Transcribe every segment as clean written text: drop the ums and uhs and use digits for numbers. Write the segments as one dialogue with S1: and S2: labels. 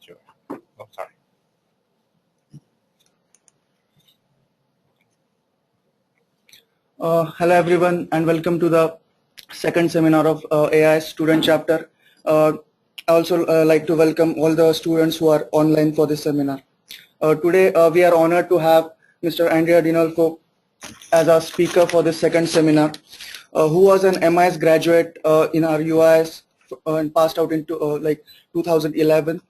S1: Sure. Oh, sorry.
S2: Hello everyone and welcome to the second seminar of AIS student chapter. I also like to welcome all the students who are online for this seminar. Today we are honored to have Mr. Andrea Dinolfo as our speaker for this second seminar, who was an MIS graduate in our UIS and passed out into like 2011.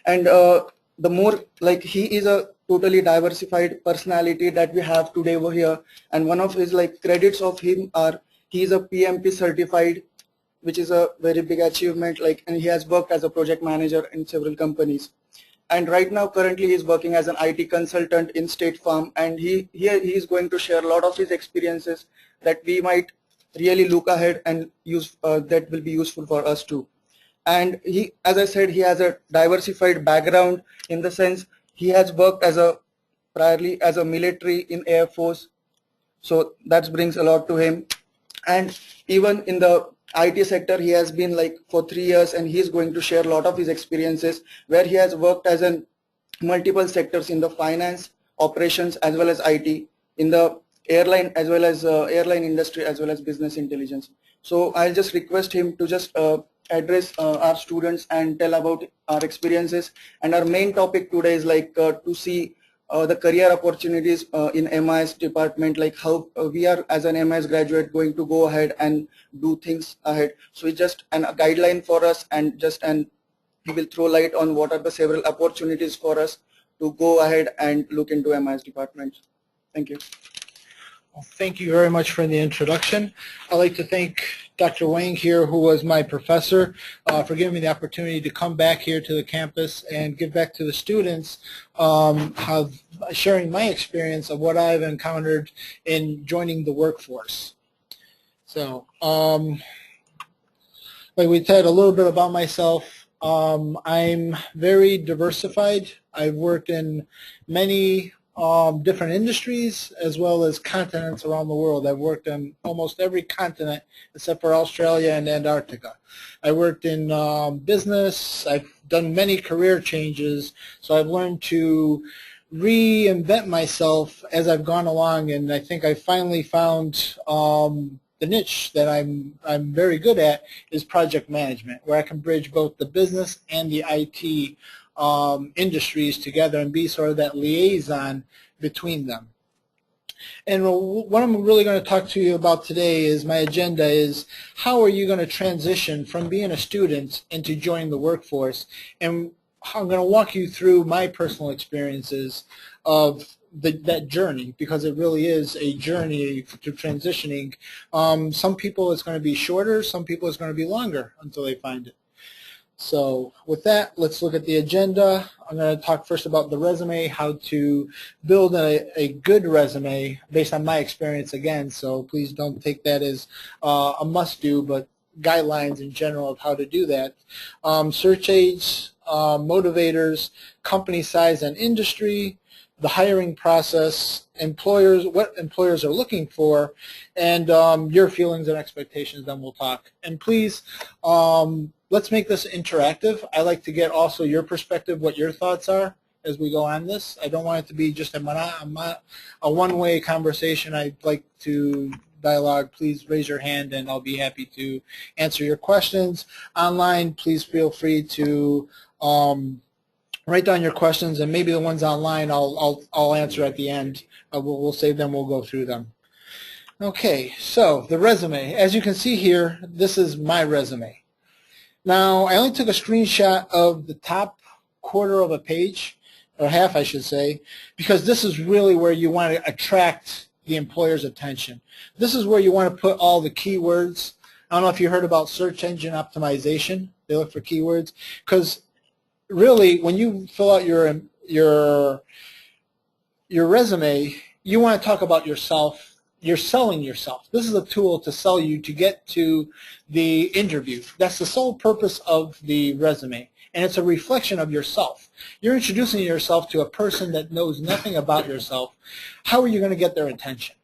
S2: And the more like he is a totally diversified personality that we have today over here, and one of his like credits of him are he is a PMP certified, which is a very big achievement, like, and he has worked as a project manager in several companies, and right now currently he is working as an IT consultant in State Farm, and he is going to share a lot of his experiences that we might really look ahead and use that will be useful for us too. And he, as I said, he has a diversified background in the sense he has worked as a priorly as a military in Air Force, so that brings a lot to him. And even in the IT sector, he has been like for 3 years, and he is going to share a lot of his experiences where he has worked as in multiple sectors in the finance, operations, as well as IT, in the airline as well as airline industry, as well as business intelligence. So I'll just request him to just address our students and tell about our experiences. And our main topic today is like to see the career opportunities in MIS department, like how we are as an MIS graduate going to go ahead and do things ahead. So it's just a guideline for us, and he will throw light on what are the several opportunities for us to go ahead and look into MIS department. Thank you.
S3: Well, thank you very much for the introduction. I'd like to thank Dr. Wang here, who was my professor, for giving me the opportunity to come back here to the campus and give back to the students, sharing my experience of what I've encountered in joining the workforce. So, like we said, a little bit about myself. I'm very diversified. I've worked in many different industries as well as continents around the world. I've worked in almost every continent except for Australia and Antarctica. I worked in business. I've done many career changes, so I've learned to reinvent myself as I've gone along, and I think I finally found the niche that I'm very good at is project management, where I can bridge both the business and the IT industries together and be sort of that liaison between them. And what I'm really going to talk to you about today is my agenda is how are you going to transition from being a student into joining the workforce, and I'm going to walk you through my personal experiences of that journey, because it really is a journey to transitioning. Some people it's going to be shorter, some people it's going to be longer until they find it. So with that, let's look at the agenda. I'm going to talk first about the resume, how to build a good resume based on my experience again, so please don't take that as a must-do, but guidelines in general of how to do that. Search aids, motivators, company size and industry, the hiring process, employers, what employers are looking for, and your feelings and expectations, then we'll talk. And please, let's make this interactive. I like to get also your perspective, what your thoughts are as we go on this. I don't want it to be just a one-way conversation. I'd like to dialogue. Please raise your hand and I'll be happy to answer your questions. Online, please feel free to write down your questions, and maybe the ones online I'll answer at the end. We'll save them. We'll go through them. Okay, so the resume. As you can see here, this is my resume. Now, I only took a screenshot of the top quarter of a page, or half I should say, because this is really where you want to attract the employer's attention. This is where you want to put all the keywords. I don't know if you heard about search engine optimization. They look for keywords, because really, when you fill out your resume, you want to talk about yourself. You're selling yourself. This is a tool to sell you to get to the interview. That's the sole purpose of the resume, and it's a reflection of yourself. You're introducing yourself to a person that knows nothing about yourself. How are you going to get their attention?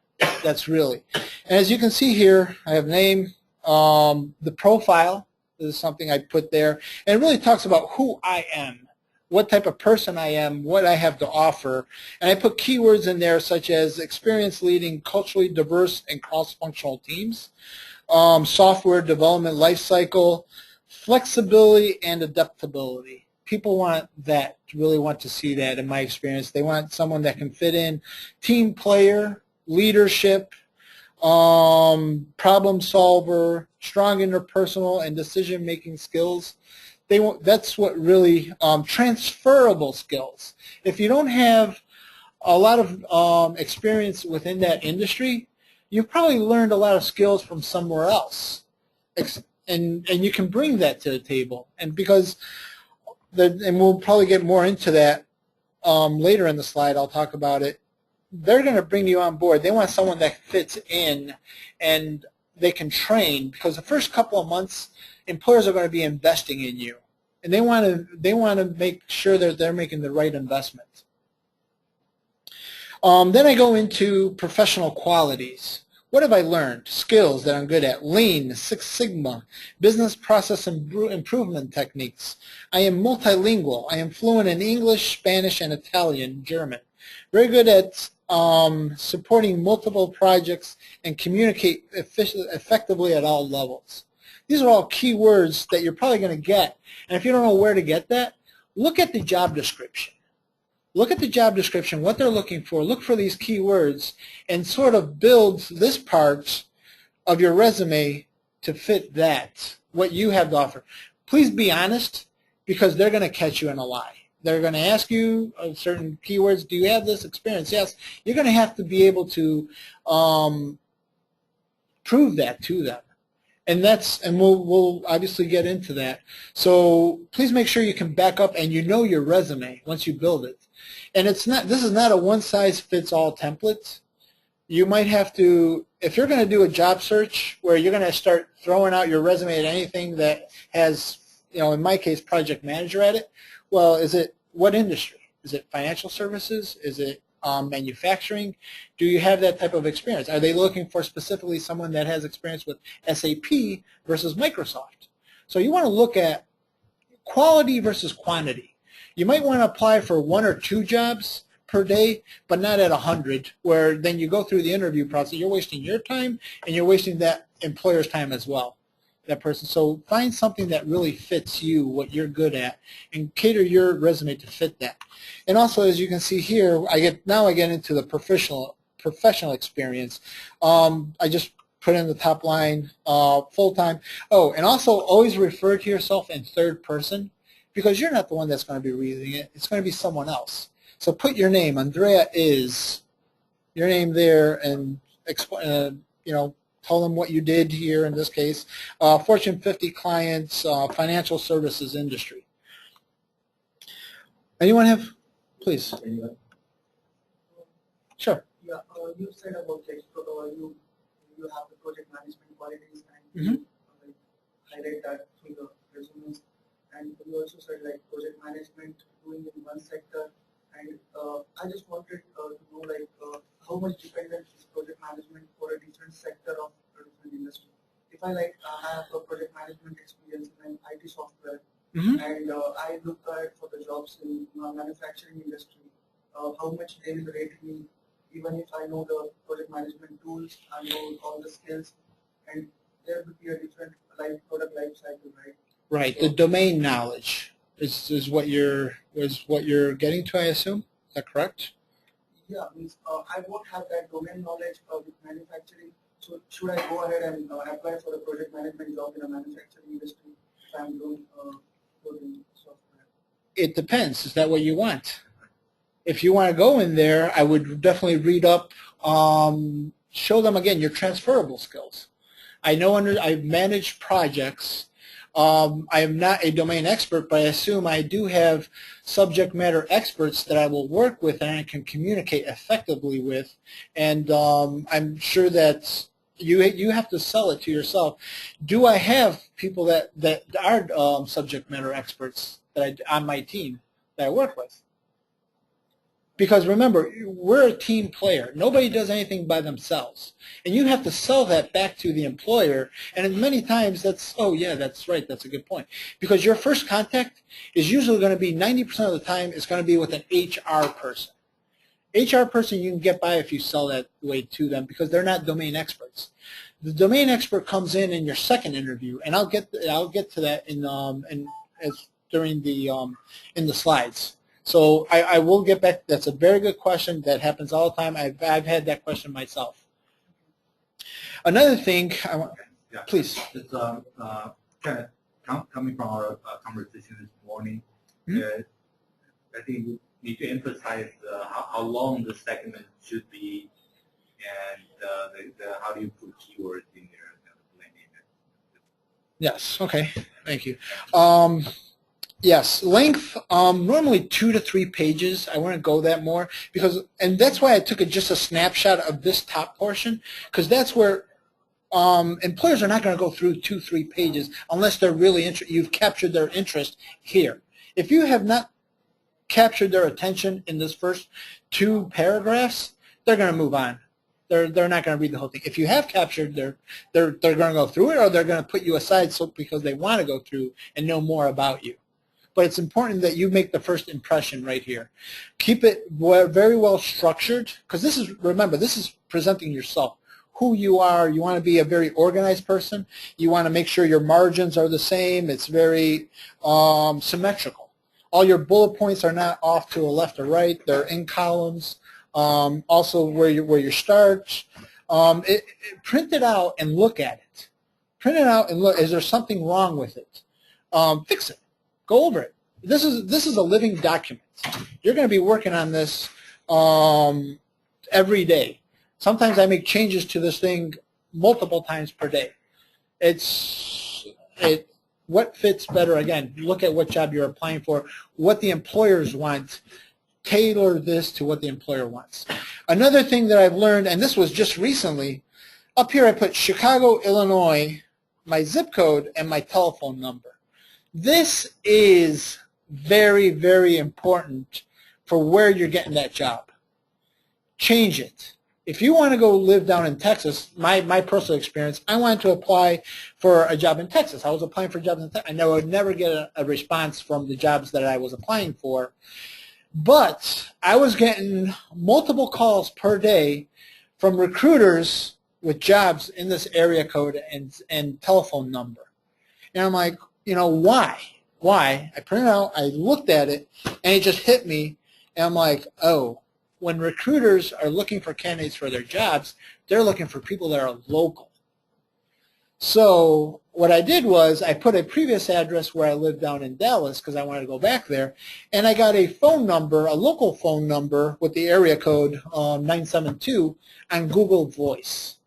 S3: That's really. And as you can see here, I have name, the profile. This is something I put there, and it really talks about who I am what type of person I am, what I have to offer. And I put keywords in there such as experience leading culturally diverse and cross-functional teams, software development lifecycle, flexibility, and adaptability. People want that, really want to see that in my experience. They want someone that can fit in, team player, leadership, problem solver, strong interpersonal and decision-making skills. That's what really, transferable skills. If you don't have a lot of experience within that industry, you've probably learned a lot of skills from somewhere else. And you can bring that to the table. And because, and we'll probably get more into that later in the slide, I'll talk about it. They're going to bring you on board. They want someone that fits in and they can train, because the first couple of months, employers are going to be investing in you. And they want to make sure that they're making the right investment. Then I go into professional qualities. What have I learned? Skills that I'm good at. Lean, Six Sigma, business process improvement techniques. I am multilingual. I am fluent in English, Spanish, and Italian, German. Very good at supporting multiple projects and communicate effectively at all levels. These are all key words that you're probably going to get. And if you don't know where to get that, look at the job description. Look at the job description, what they're looking for. Look for these keywords and sort of build this part of your resume to fit that, what you have to offer. Please be honest, because they're going to catch you in a lie. They're going to ask you certain keywords. Do you have this experience? Yes. You're going to have to be able to prove that to them. And we'll obviously get into that. So please make sure you can back up and you know your resume once you build it. And this is not a one-size-fits-all template. You might have to, if you're going to do a job search where you're going to start throwing out your resume at anything that has, in my case, project manager at it, well, what industry? Is it financial services? Is it manufacturing? Do you have that type of experience? Are they looking for specifically someone that has experience with SAP versus Microsoft? So you want to look at quality versus quantity. You might want to apply for 1 or 2 jobs per day, but not at 100, where then you go through the interview process. You're wasting your time, and you're wasting that employer's time as well, that person. So find something that really fits you, what you're good at, and cater your resume to fit that. And also, as you can see here, I get into the professional experience. I just put in the top line, full-time. Oh, and also always refer to yourself in third person, because you're not the one that's going to be reading it. It's going to be someone else. So put your name. Andrea is your name there, and tell them what you did here in this case. Fortune 50 clients, financial services industry. Anyone have? Please. Sure.
S2: Yeah, you said about you have the project management qualities, and you highlight that through the resumes. And you also said project management doing in one sector, and I just wanted to know how much dependent is project management for a different sector of a different industry. If I have a project management experience in IT software, and I look at for the jobs in manufacturing industry, how much they will rate me, even if I know the project management tools, I know all the skills, and there would be a different product life cycle, right?
S3: Right. The domain knowledge is what you're getting to, I assume. Is that correct?
S2: Yeah, means I won't have that domain knowledge with manufacturing. So should I go ahead and apply for a project management job in a manufacturing industry if I'm doing software?
S3: It depends. Is that what you want? If you want to go in there, I would definitely read up. Show them again your transferable skills. I've managed projects. I am not a domain expert, but I assume I do have subject matter experts that I will work with and I can communicate effectively with. And I'm sure that you have to sell it to yourself. Do I have people that are subject matter experts on my team that I work with? Because remember, we're a team player. Nobody does anything by themselves. And you have to sell that back to the employer. And many times that's, oh yeah, that's right, that's a good point. Because your first contact is usually going to be 90% of the time it's going to be with an HR person. HR person you can get by if you sell that way to them because they're not domain experts. The domain expert comes in your second interview, and I'll get to that during the in the slides. So I will get back. That's a very good question. That happens all the time. I've had that question myself. Another thing,
S1: Yeah.
S3: please.
S1: It's kind of coming from our conversation this morning. I think we need to emphasize how long the segment should be, and how do you put keywords in there and blending it.
S3: Yes. Okay. Thank you. Yes, length, normally 2 to 3 pages. I want to go that more and that's why I took just a snapshot of this top portion, because that's where employers are not going to go through 2-3 pages unless they're really interested. You've captured their interest here. If you have not captured their attention in this first 2 paragraphs, they're going to move on. They're not going to read the whole thing. If you have captured they're going to go through it, or they're going to put you aside because they want to go through and know more about you. But it's important that you make the first impression right here. Keep it very well structured, because remember, this is presenting yourself, who you are. You want to be a very organized person. You want to make sure your margins are the same. It's very symmetrical. All your bullet points are not off to a left or right. They're in columns. Also where you start. Print it out and look at it. Print it out and look. Is there something wrong with it? Fix it. Go over it. This is a living document. You're going to be working on this every day. Sometimes I make changes to this thing multiple times per day. What fits better? Again, look at what job you're applying for, what the employers want. Tailor this to what the employer wants. Another thing that I've learned, and this was just recently, up here I put Chicago, Illinois, my zip code, and my telephone number. This is very, very important for where you're getting that job. Change it. If you want to go live down in Texas, my personal experience, I wanted to apply for a job in Texas. I was applying for jobs in Texas. I would never get a response from the jobs that I was applying for. But I was getting multiple calls per day from recruiters with jobs in this area code and telephone number. And I'm like, why? Why? I printed it out, I looked at it, and it just hit me, and I'm like, oh, when recruiters are looking for candidates for their jobs, they're looking for people that are local. So what I did was I put a previous address where I lived down in Dallas because I wanted to go back there, and I got a phone number, a local phone number with the area code 972 on Google Voice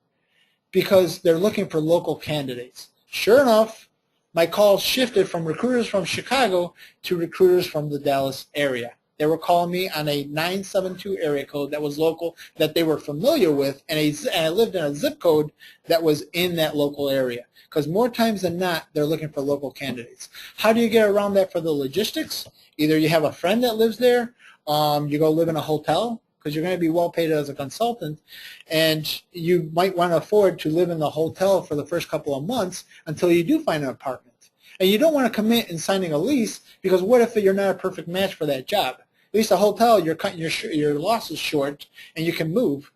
S3: because they're looking for local candidates. Sure enough, my calls shifted from recruiters from Chicago to recruiters from the Dallas area. They were calling me on a 972 area code that was local, that they were familiar with, and I lived in a zip code that was in that local area. Because more times than not, they're looking for local candidates. How do you get around that for the logistics? Either you have a friend that lives there, you go live in a hotel, because you're going to be well paid as a consultant, and you might want to afford to live in the hotel for the first couple of months until you do find an apartment. And you don't want to commit in signing a lease, because what if you're not a perfect match for that job? At least a hotel, you're cutting your losses short, and you can move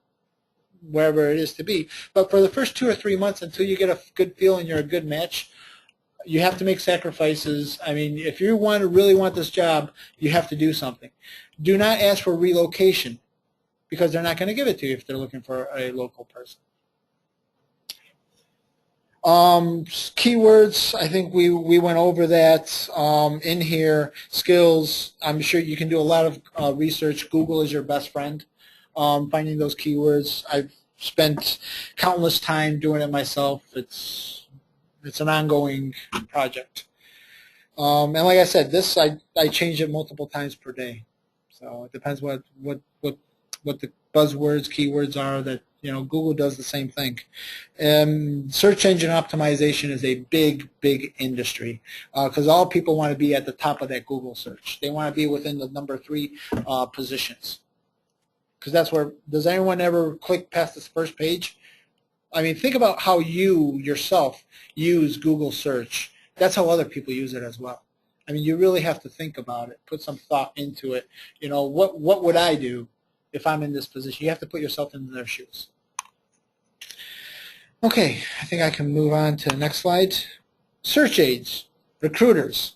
S3: wherever it is to be. But for the first 2 or 3 months, until you get a good feel and you're a good match, you have to make sacrifices. I mean, if you really want this job, you have to do something. Do not ask for relocation, because they're not going to give it to you if they're looking for a local person. Keywords, I think we went over that in here. Skills, I'm sure you can do a lot of research. Google is your best friend, finding those keywords. I've spent countless time doing it myself. It's an ongoing project. And like I said, this I change it multiple times per day. So it depends what the buzzwords, keywords are that, Google does the same thing. Search engine optimization is a big, big industry because all people want to be at the top of that Google search. They want to be within the number 3 positions. because that's where, does anyone ever click past this first page? I mean, think about how you yourself use Google search. That's how other people use it as well. I mean, you really have to think about it, put some thought into it. You know, what would I do if I'm in this position? You have to put yourself in their shoes. Okay, I think I can move on to the next slide. Search aids, recruiters.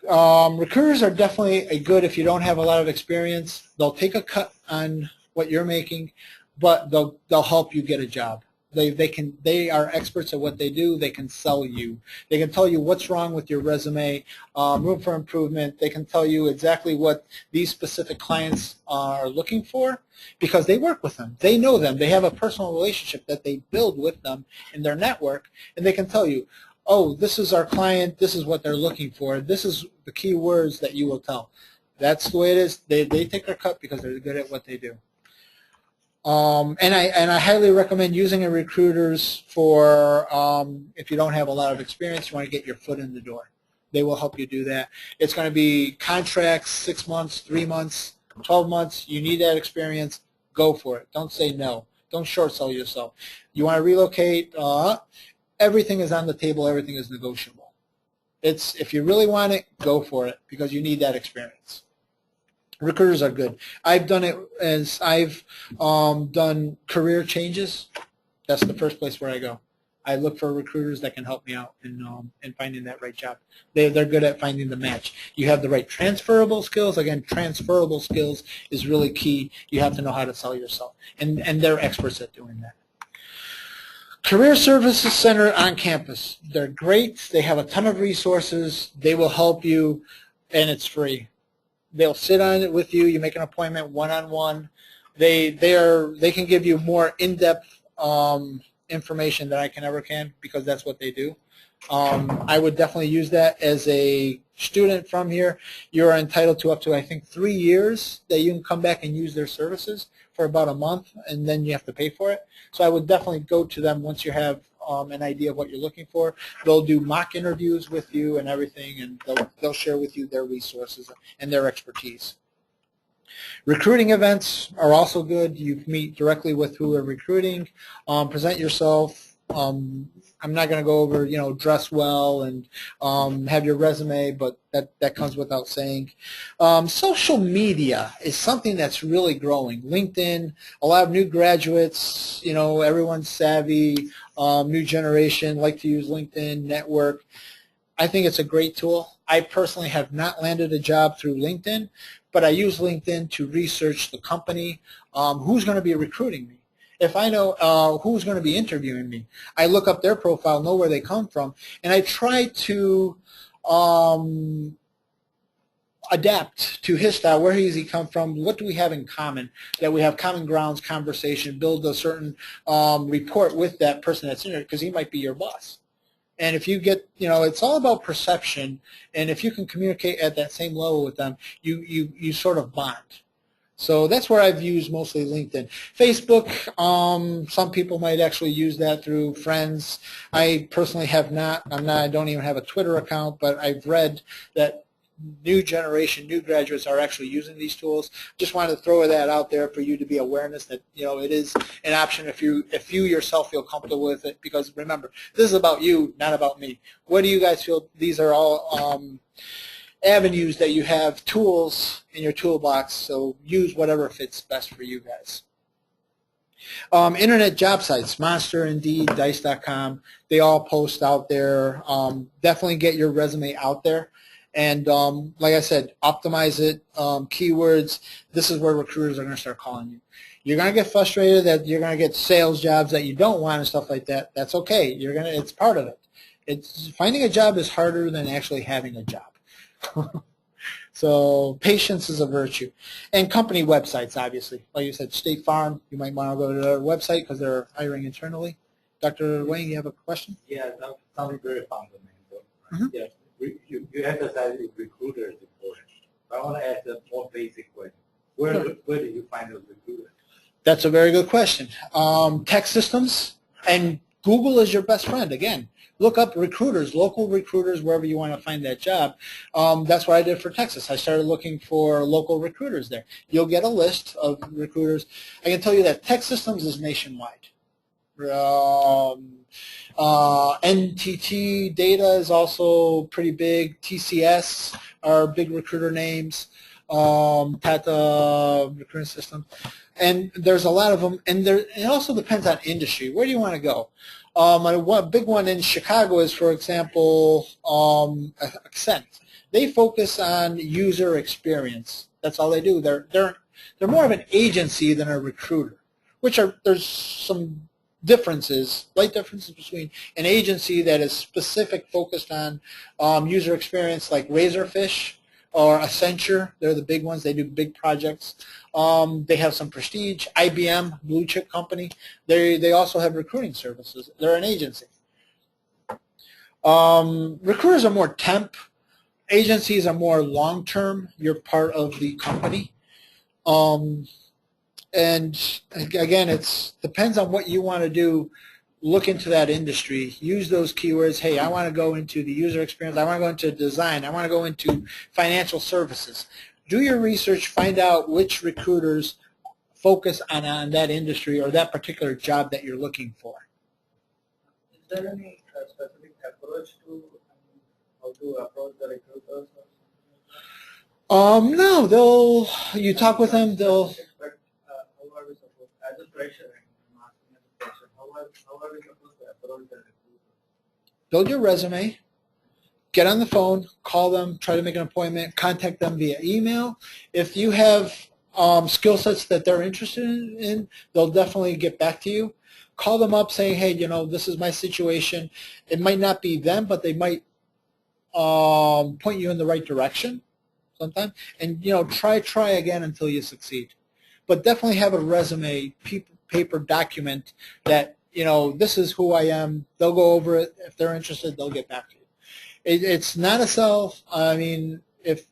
S3: Recruiters are definitely good if you don't have a lot of experience. They'll take a cut on what you're making, but they'll help you get a job. They are experts at what they do. They can sell you. They can tell you what's wrong with your resume, room for improvement. They can tell you exactly what these specific clients are looking for because they work with them. They know them. They have a personal relationship that they build with them in their network, and they can tell you, oh, this is our client. This is what they're looking for. This is the key words that you will tell. That's the way it is. They take their cut because they're good at what they do. And I highly recommend using a recruiters for if you don't have a lot of experience, you want to get your foot in the door. They will help you do that. It's going to be contracts, 6 months, 3 months, 12 months. You need that experience. Go for it. Don't say no. Don't short sell yourself. You want to relocate, everything is on the table. Everything is negotiable. If you really want it, go for it because you need that experience. Recruiters are good. I've done it as I've done career changes. That's the first place where I go. I look for recruiters that can help me out in finding that right job. They're good at finding the match. You have the right transferable skills. Again, transferable skills is really key. You have to know how to sell yourself, and they're experts at doing that. Career Services Center on campus. They're great. They have a ton of resources. They will help you, and it's free. They'll sit on it with you. You make an appointment one-on-one. They can give you more in-depth information than I can because that's what they do. I would definitely use that as a student from here. You're entitled to up to, I think, 3 years that you can come back and use their services for about a month, and then you have to pay for it. So I would definitely go to them once you have an idea of what you're looking for. They'll do mock interviews with you and everything, and they'll share with you their resources and their expertise. Recruiting events are also good. You meet directly with who are recruiting. Present yourself. I'm not going to go over, dress well and have your resume, but that comes without saying. Social media is something that's really growing. LinkedIn, a lot of new graduates, everyone's savvy, new generation like to use LinkedIn, network. I think it's a great tool. I personally have not landed a job through LinkedIn, but I use LinkedIn to research the company, who's going to be recruiting me. If I know who's going to be interviewing me, I look up their profile, know where they come from, and I try to adapt to his style. Where does he come from? What do we have in common? That we have common grounds, conversation, build a certain report with that person that's in there because he might be your boss. And if you get, it's all about perception, and if you can communicate at that same level with them, you sort of bond. So that's where I've used mostly LinkedIn. Facebook, some people might actually use that through friends. I personally have not. I don't even have a Twitter account, but I've read that new generation, new graduates are actually using these tools. Just wanted to throw that out there for you to be awareness that it is an option if you yourself feel comfortable with it. Because remember, this is about you, not about me. What do you guys feel? These are all avenues that you have, tools in your toolbox, so use whatever fits best for you guys. Internet job sites, Monster, Indeed, Dice.com, they all post out there. Definitely get your resume out there. And like I said, optimize it, keywords. This is where recruiters are going to start calling you. You're going to get frustrated that you're going to get sales jobs that you don't want and stuff like that. That's okay. It's part of it. Finding a job is harder than actually having a job. So patience is a virtue. And company websites, obviously. Like you said, State Farm, you might want to go to their website because they're hiring internally. Dr. Wayne, you have a question?
S1: Yeah, that sounds very fundamental.
S3: Mm-hmm.
S1: Yes, you emphasize recruiters important. I want to ask a more basic question. Where do you find those recruiters?
S3: That's a very good question. Tech systems, and Google is your best friend. Again, look up recruiters, local recruiters, wherever you want to find that job. That's what I did for Texas. I started looking for local recruiters there. You'll get a list of recruiters. I can tell you that Tech Systems is nationwide. NTT Data is also pretty big. TCS are big recruiter names. Tata Recruiting System. And there's a lot of them. And it also depends on industry. Where do you want to go? A big one in Chicago is, for example, Accent. They focus on user experience. That's all they do. They're more of an agency than a recruiter, there's some differences, slight differences between an agency that is specific, focused on user experience, like Razorfish or Accenture. They're the big ones. They do big projects. They have some prestige. IBM, blue chip company. They also have recruiting services. They're an agency. Recruiters are more temp. Agencies are more long-term. You're part of the company. And again, it depends on what you want to do. Look into that industry. Use those keywords. Hey, I want to go into the user experience. I want to go into design. I want to go into financial services. Do your research. Find out which recruiters focus on that industry or that particular job that you're looking for.
S4: Is there any specific approach to how to approach the recruiters?
S3: No, you talk with them,
S4: As a fresher, I'm asking as a fresher, how are we supposed to approach the recruiter?
S3: build your resume, get on the phone, call them, try to make an appointment, contact them via email. If you have skill sets that they're interested in, they'll definitely get back to you. Call them up saying, hey, this is my situation. It might not be them, but they might point you in the right direction sometime. And, try again until you succeed. But definitely have a resume, paper document that, this is who I am. They'll go over it. If they're interested, they'll get back to you. It's not a sell. I mean, if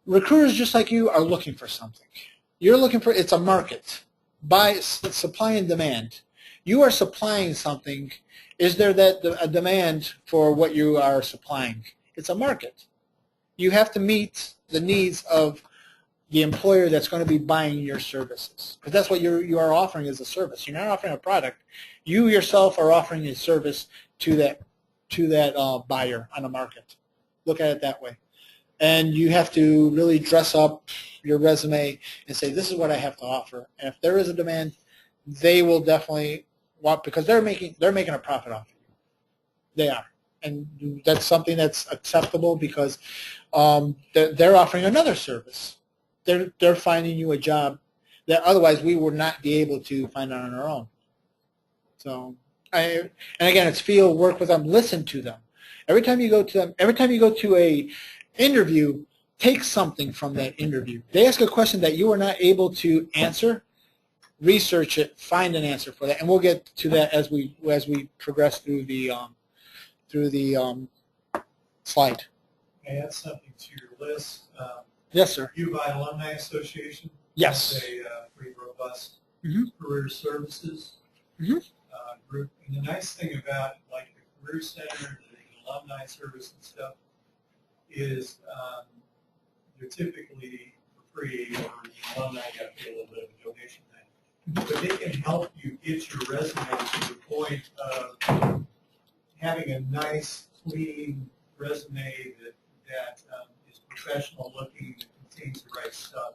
S3: recruiters just like you are looking for something, it's a market. Supply and demand. You are supplying something. Is there a demand for what you are supplying? It's a market. You have to meet the needs of the employer that's going to be buying your services, because that's what you are offering as a service. You're not offering a product. You yourself are offering a service to that buyer on the market. Look at it that way. And you have to really dress up your resume and say, this is what I have to offer. And if there is a demand, they will definitely want, because they're making a profit off of you. They are. And that's something that's acceptable because they're offering another service. They're finding you a job that otherwise we would not be able to find on our own. So, and again, it's work with them, listen to them. Every time you go to a interview, take something from that interview. They ask a question that you are not able to answer, research it, find an answer for that, and we'll get to that as we progress through the slide.
S5: May I add something to your list?
S3: Yes, sir.
S5: UVI Alumni Association.
S3: Yes.
S5: Has a pretty robust
S3: Mm-hmm.
S5: career services group. And the nice thing about like the Career Center, the alumni service and stuff, is you're typically for free, or the alumni got to pay a little bit of a donation thing. But they can help you get your resume to the point of having a nice, clean resume that is professional looking, that contains the right stuff,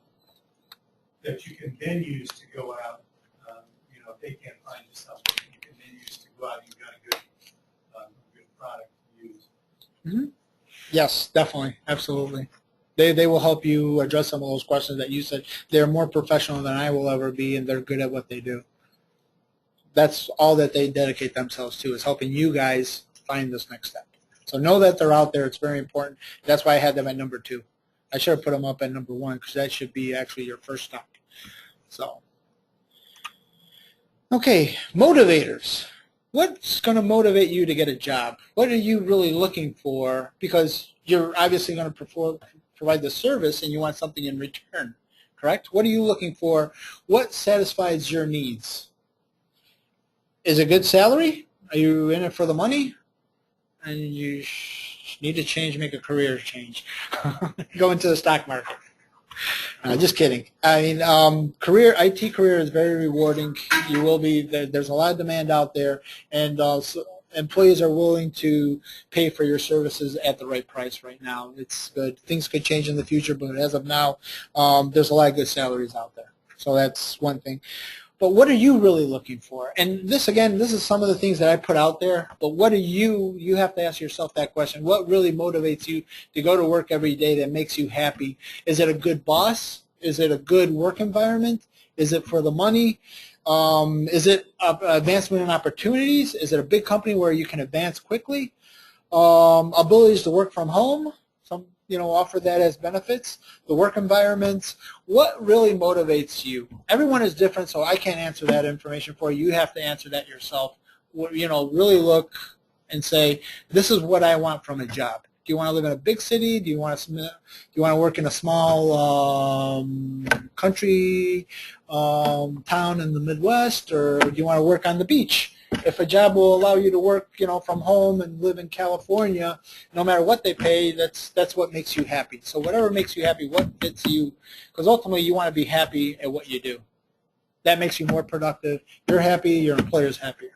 S5: that you can then use to go out. If they can't find you something, you can then use to go out and you've got a good product to use.
S3: Mm-hmm. Yes, definitely, absolutely. They will help you address some of those questions that you said. They're more professional than I will ever be, and they're good at what they do. That's all that they dedicate themselves to, is helping you guys find this next step. So know that they're out there. It's very important. That's why I had them at number 2. I should have put them up at number 1 because that should be actually your first stop. So, okay, motivators. What's going to motivate you to get a job? What are you really looking for? Because you're obviously going to provide the service and you want something in return, correct? What are you looking for? What satisfies your needs? Is a good salary? Are you in it for the money? And you need to change, make a career change. Go into the stock market. Just kidding. I mean, IT career is very rewarding. You will be, there's a lot of demand out there, and employees are willing to pay for your services at the right price right now. It's good. Things could change in the future, but as of now, there's a lot of good salaries out there. So that's one thing. But what are you really looking for? And this, again, this is some of the things that I put out there, but what are you have to ask yourself that question. What really motivates you to go to work every day that makes you happy? Is it a good boss? Is it a good work environment? Is it for the money? Is it advancement in opportunities? Is it a big company where you can advance quickly? Abilities to work from home? Some, offer that as benefits. The work environments. What really motivates you? Everyone is different, so I can't answer that information for you. You have to answer that yourself. Really look and say, this is what I want from a job. Do you want to live in a big city? Do you want to work in a small country town in the Midwest, or do you want to work on the beach? If a job will allow you to work, from home and live in California, no matter what they pay, that's what makes you happy. So whatever makes you happy, what fits you, because ultimately you want to be happy at what you do. That makes you more productive. You're happy, your employer's happier.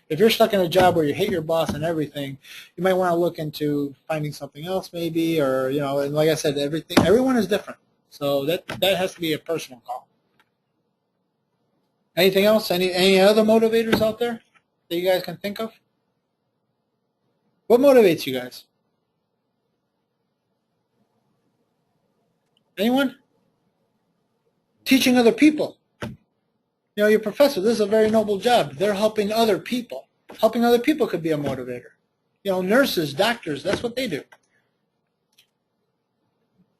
S3: If you're stuck in a job where you hate your boss and everything, you might want to look into finding something else maybe, or, and like I said, everyone is different. So that has to be a personal call. Anything else? Any other motivators out there that you guys can think of? What motivates you guys? Anyone? Teaching other people. Your professor, this is a very noble job. They're helping other people. Helping other people could be a motivator. Nurses, doctors, that's what they do.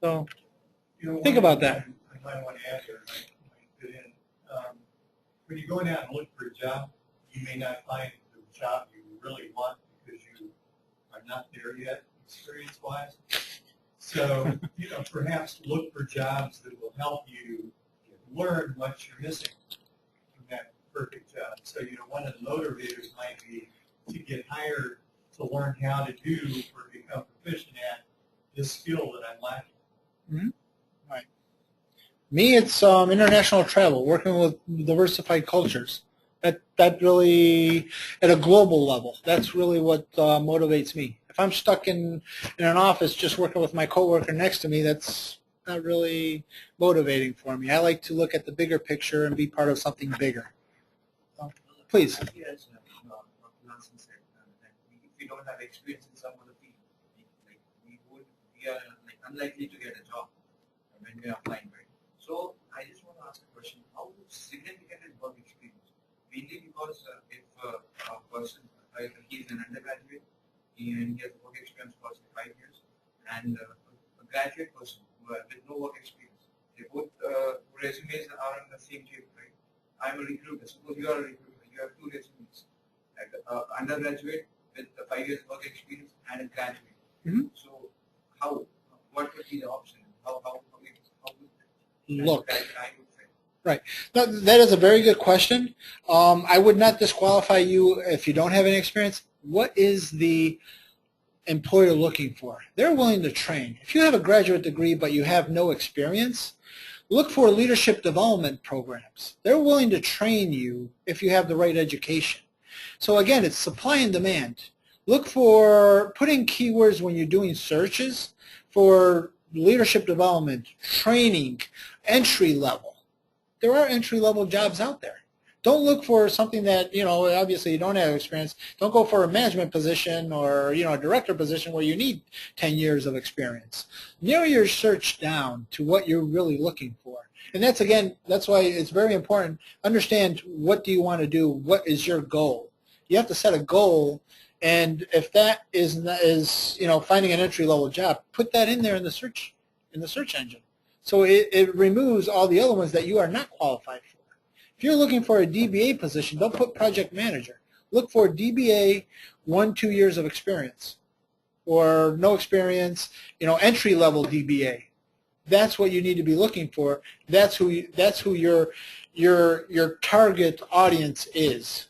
S3: So think about that.
S5: I might want to add here, fit in. When you're going out and look for a job, you may not find the job you really want because you are not there yet, experience-wise. So, perhaps look for jobs that will help you learn what you're missing from that perfect job. So, one of the motivators might be to get hired to learn how to do or become proficient at this skill that I'm lacking.
S3: Mm-hmm. Right. Me, it's international travel, working with diversified cultures. That really, at a global level, that's really what motivates me. If I'm stuck in an office just working with my coworker next to me, that's not really motivating for me. I like to look at the bigger picture and be part of something bigger. Please.
S4: If we don't have experience in some of the field, we are unlikely to get a job when we are applying, right? So I just want to ask a question: how significant is work experience? Mainly because if a person, he is an undergraduate and he has work experience for 5 years, and a graduate person with no work experience, they both resumes are on the same table, right? I'm a recruiter. Suppose you are a recruiter, you have two resumes, like undergraduate with 5 years work experience and a graduate.
S3: Mm-hmm.
S4: So what would be the option? How
S3: Look.
S4: I would say.
S3: Right. No, that is a very good question. I would not disqualify you if you don't have any experience. What is the employer looking for? They're willing to train. If you have a graduate degree but you have no experience, look for leadership development programs. They're willing to train you if you have the right education. So again, it's supply and demand. Put in keywords when you're doing searches for leadership development, training, entry level. There are entry-level jobs out there. Don't look for something that, obviously you don't have experience. Don't go for a management position or, a director position where you need 10 years of experience. Narrow your search down to what you're really looking for. And that's why it's very important. Understand, what do you want to do? What is your goal? You have to set a goal, and if that is finding an entry-level job, put that in there in the search engine. So it removes all the other ones that you are not qualified for. If you're looking for a DBA position, don't put project manager. Look for DBA, 1-2 years of experience, or no experience, entry-level DBA. That's what you need to be looking for. That's who your target audience is.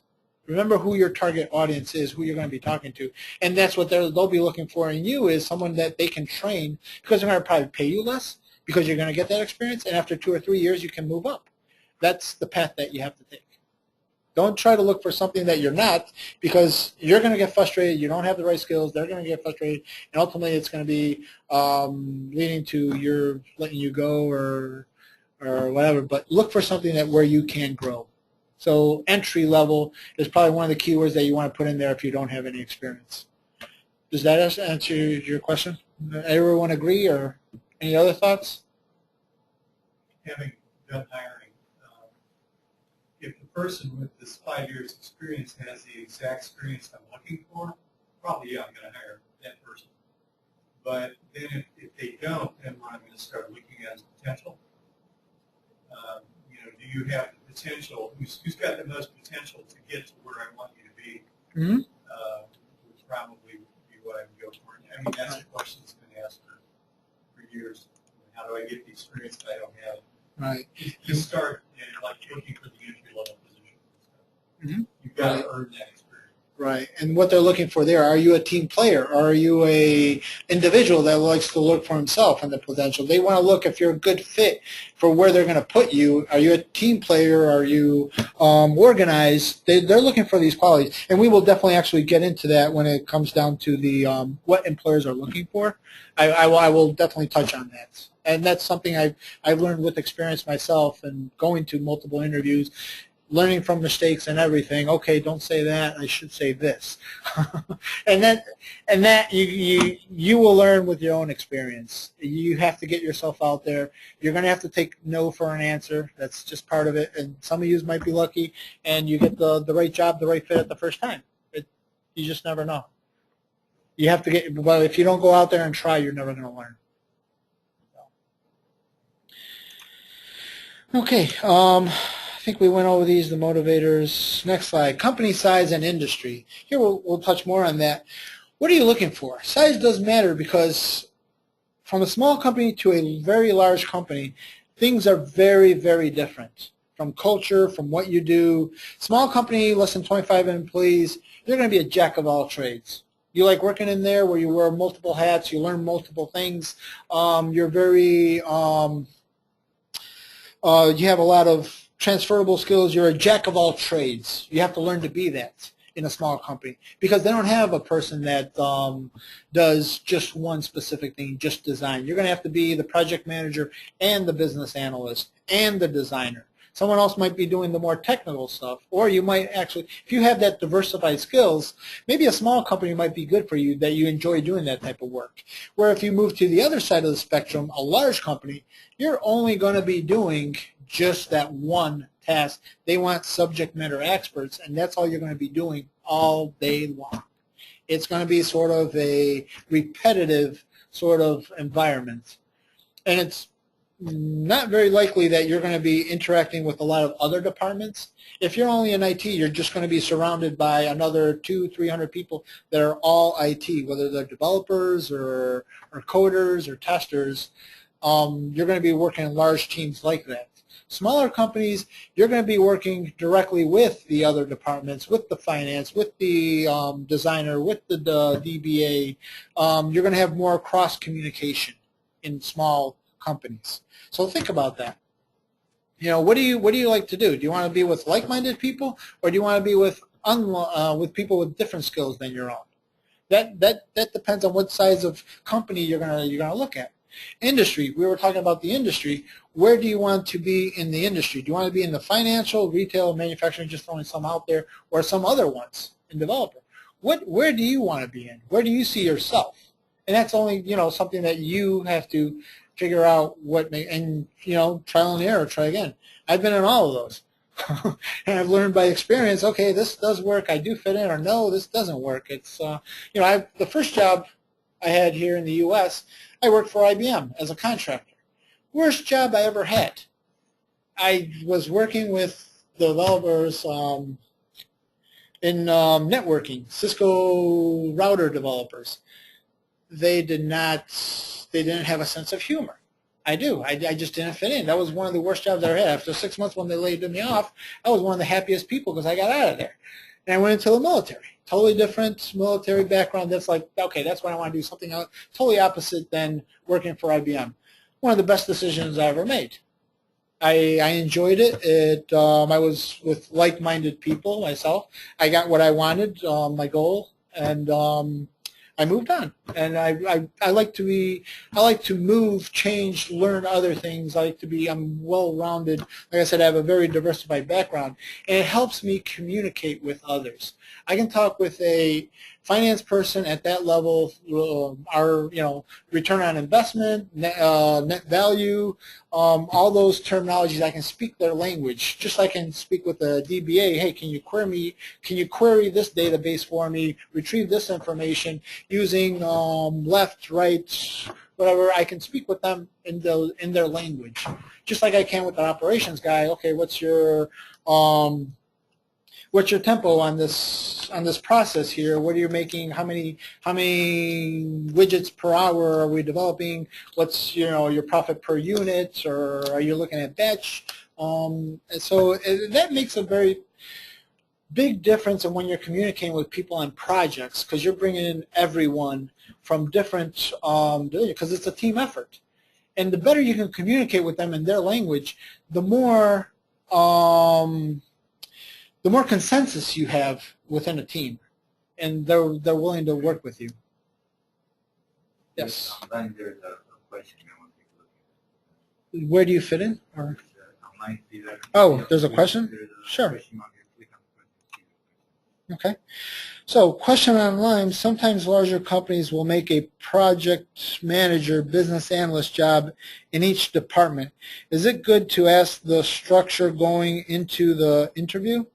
S3: Remember who your target audience is, who you're going to be talking to, and that's what they'll be looking for in you, is someone that they can train, because they're going to probably pay you less because you're going to get that experience, and after 2 or 3 years you can move up. That's the path that you have to take. Don't try to look for something that you're not, because you're going to get frustrated. You don't have the right skills. They're going to get frustrated, and ultimately it's going to be leading to your letting you go or whatever. But look for something that where you can grow. So entry level is probably one of the keywords that you want to put in there if you don't have any experience. Does that answer your question? Everyone agree, or any other thoughts?
S5: Having done hiring, if the person with this 5 years experience has the exact experience I'm looking for, probably, yeah, I'm going to hire that person. But then if they don't, then I'm going to start looking at potential. Do you have the potential? Who's got the most potential to get to where I want you to be?
S3: Mm-hmm.
S5: Would probably be what I would go for. I mean, that's a question that's been asked for years. How do I get the experience that I don't have?
S3: Right.
S5: You start like looking for the entry level position.
S3: Mm-hmm.
S5: You've got to earn that experience.
S3: Right, and what they're looking for there, are you a team player? Or are you a individual that likes to look for himself and the potential? They want to look if you're a good fit for where they're going to put you. Are you a team player? Are you organized? They're looking for these qualities, and we will definitely actually get into that when it comes down to the what employers are looking for. I will definitely touch on that, and that's something I've learned with experience myself and going to multiple interviews, learning from mistakes and everything. Okay, don't say that. I should say this, and that you will learn with your own experience. You have to get yourself out there. You're going to have to take no for an answer. That's just part of it. And some of you might be lucky, and you get the right job, the right fit at the first time. You just never know. You have to get. But if you don't go out there and try, you're never going to learn. Okay. I think we went over these, the motivators. Next slide, company size and industry. Here we'll touch more on that. What are you looking for? Size does matter, because from a small company to a very large company, things are very, very different. From culture, from what you do. Small company, less than 25 employees, you're going to be a jack of all trades. You like working in there where you wear multiple hats, you learn multiple things. You're very, you have a lot of transferable skills. You're a jack of all trades. You have to learn to be that in a small company, because they don't have a person that does just one specific thing, just design. You're going to have to be the project manager and the business analyst and the designer. Someone else might be doing the more technical stuff, or you might actually, if you have that diversified skills, maybe a small company might be good for you, that you enjoy doing that type of work. Where if you move to the other side of the spectrum, a large company, you're only going to be doing just that one task. They want subject matter experts, and that's all you're going to be doing all day long. It's going to be sort of a repetitive sort of environment, and it's not very likely that you're going to be interacting with a lot of other departments. If you're only in IT, you're just going to be surrounded by another 200-300 people that are all IT, whether they're developers or coders or testers. You're going to be working in large teams like that. Smaller companies, you're going to be working directly with the other departments, with the finance, with the designer, with the DBA. You're going to have more cross-communication in small companies. So think about that. What do you like to do? Do you want to be with like-minded people, or do you want to be with people with different skills than your own? That depends on what size of company you're gonna look at. Industry. We were talking about the industry. Where do you want to be in the industry? Do you want to be in the financial, retail, manufacturing, just throwing some out there, or some other ones in developer? Where do you want to be in? Where do you see yourself? And that's only something that you have to figure out trial and error, try again. I've been in all of those. And I've learned by experience, okay, this does work, I do fit in, or no, this doesn't work. It's, the first job I had here in the U.S., I worked for IBM as a contractor. Worst job I ever had. I was working with developers in networking, Cisco router developers. They didn't have a sense of humor. I do. I just didn't fit in. That was one of the worst jobs I ever had. After 6 months when they laid me off, I was one of the happiest people because I got out of there. and I went into the military. Totally different military background. That's like, okay, that's what I want to do, something else, totally opposite than working for IBM. One of the best decisions I ever made. I enjoyed it. I was with like-minded people myself. I got what I wanted, my goal, and I moved on. And I like to move, change, learn other things. I'm well-rounded. Like I said, I have a very diversified background, and it helps me communicate with others. I can talk with a finance person at that level, our return on investment, net value, all those terminologies. I can speak their language, just like I can speak with a DBA. Hey, can you query this database for me? Retrieve this information using left, right, whatever. I can speak with them in their language, just like I can with an operations guy. Okay, what's your tempo on this process here? What are you making? How many widgets per hour are we developing? What's your profit per unit, or are you looking at batch? And so that makes a very big difference in when you're communicating with people on projects, because you're bringing in everyone from different because it's a team effort. And the better you can communicate with them in their language, the more consensus you have within a team, and they're willing to work with you. Yes.
S1: Online there's a question I want to look at.
S3: Where do you fit in? Or?
S1: Online, see that?
S3: Oh, there's a question?
S1: There's a
S3: Sure.
S1: question mark. Click on the question, see the
S3: Okay.
S1: question.
S3: So, question online, sometimes larger companies will make a project manager, business analyst job in each department. Is it good to ask the structure going into the interview?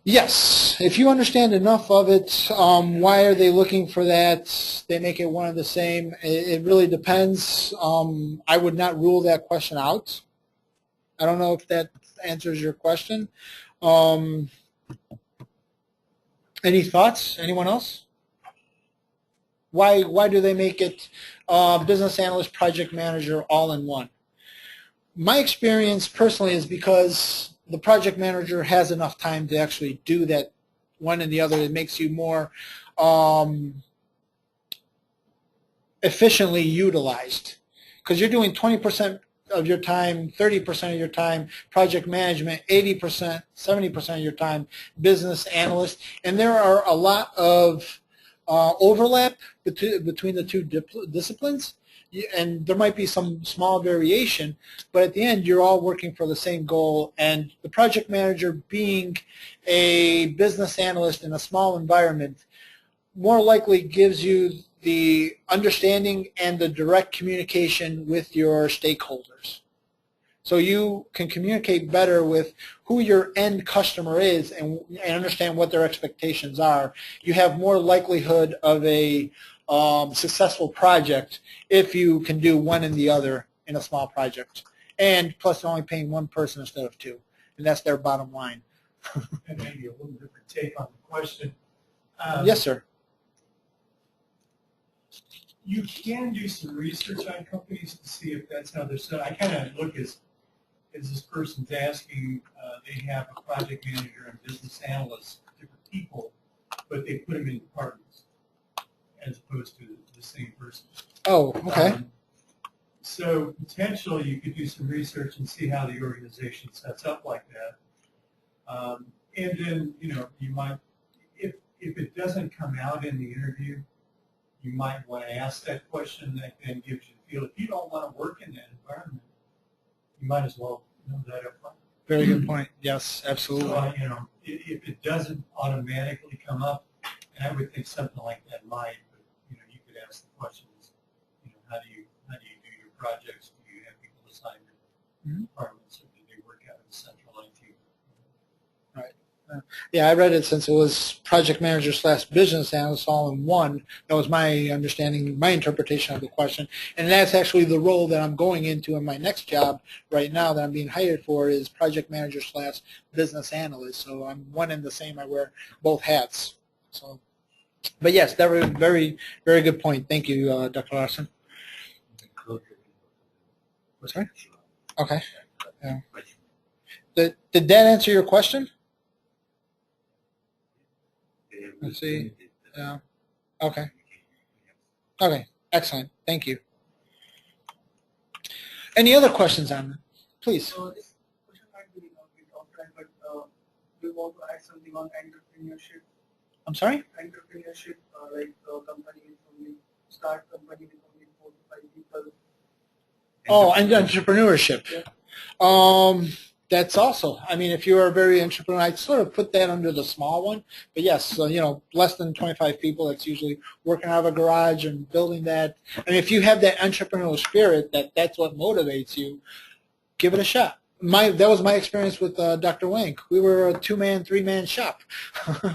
S3: Yes. If you understand enough of it, why are they looking for that? They make it one and the same. It really depends. I would not rule that question out. I don't know if that answers your question. Any thoughts? Anyone else? Why do they make it business analyst, project manager all in one? My experience personally is because the project manager has enough time to actually do that one and the other. It makes you more efficiently utilized, because you're doing 20% of your time, 30% of your time project management, 80%, 70% of your time business analyst, and there are a lot of overlap between the two disciplines, and there might be some small variation, but at the end you're all working for the same goal, and the project manager, being a business analyst in a small environment, more likely gives you the understanding and the direct communication with your stakeholders. So you can communicate better with who your end customer is and understand what their expectations are. You have more likelihood of a successful project if you can do one and the other in a small project. And plus only paying one person instead of two. And that's their bottom line.
S5: And maybe a little different take on the question.
S3: Yes, sir.
S5: You can do some research on companies to see if that's how they're set. I kind of look as this person's asking, they have a project manager and business analyst, different people, but they put them in departments as opposed to the same person.
S3: Oh, okay.
S5: So potentially you could do some research and see how the organization sets up like that. And then, you might, if it doesn't come out in the interview, you might want to ask that question. That then gives you the feel. If you don't want to work in that environment, you might as well know that up front.
S3: Very good point. Yes, absolutely.
S5: So, if it doesn't automatically come up, and I would think something like that might, but you could ask the questions. How do you do your projects? Do you have people assigned to departments, or do they work out of the central IT?
S3: Right. Yeah, I read it since it was project manager / business analyst all in one. That was my understanding, my interpretation of the question. And that's actually the role that I'm going into in my next job right now that I'm being hired for, is project manager / business analyst. So I'm one and the same. I wear both hats. So, but yes, that was a very, very good point. Thank you, Dr. Larson. Sorry? Okay. Yeah. Did that answer your question? I see. Yeah. Okay. Okay. Excellent. Thank you. Any other questions on that? Please.
S2: So this question might be a bit off track, but we want to add something on entrepreneurship.
S3: I'm sorry?
S2: Entrepreneurship, like company with only start company with only 4 to 5 people.
S3: Oh, and entrepreneurship.
S2: Yeah.
S3: That's also, I mean, if you are very entrepreneurial, I'd sort of put that under the small one. But yes, so, you know, less than 25 people, that's usually working out of a garage and building that. I mean, if you have that entrepreneurial spirit, that's what motivates you, give it a shot. That was my experience with Dr. Wank. We were a 2-man, 3-man shop.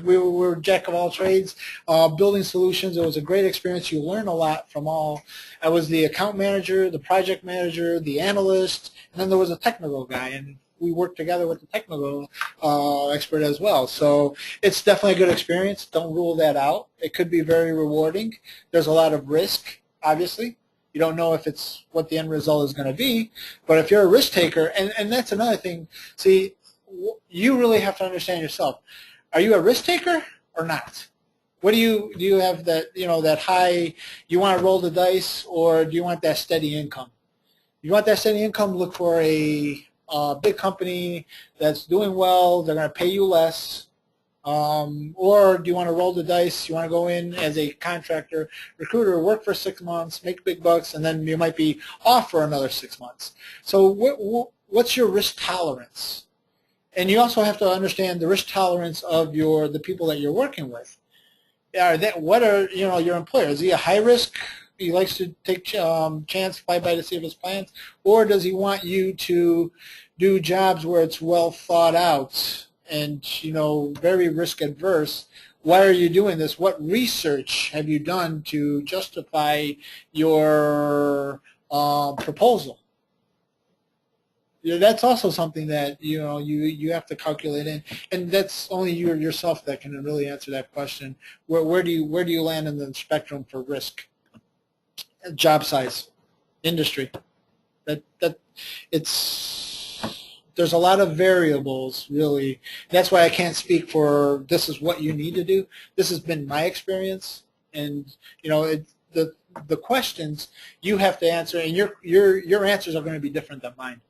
S3: we were jack of all trades, building solutions. It was a great experience. You learn a lot from all. I was the account manager, the project manager, the analyst, and then there was a technical guy, and we worked together with the technical expert as well. So it's definitely a good experience. Don't rule that out. It could be very rewarding. There's a lot of risk, obviously. You don't know if it's what the end result is going to be, but if you're a risk taker, and that's another thing, see, you really have to understand yourself. Are you a risk taker or not? What do you have that, you know, that high, you want to roll the dice, or do you want that steady income? If you want that steady income, look for a big company that's doing well, they're going to pay you less. Or do you want to roll the dice? You want to go in as a contractor, recruiter, work for 6 months, make big bucks, and then you might be off for another 6 months. So what's your risk tolerance? And you also have to understand the risk tolerance of the people that you're working with. What are your employer? Is he a high risk? He likes to take chance, fly by the seat of his pants, or does he want you to do jobs where it's well thought out and very risk adverse? Why are you doing this? What research have you done to justify your proposal? That's also something that you have to calculate in, and that's only you yourself that can really answer that question. Where do you land in the spectrum for risk? Job size, industry. There's a lot of variables, really. That's why I can't speak for this is what you need to do. This has been my experience, and the questions you have to answer, and your answers are going to be different than mine.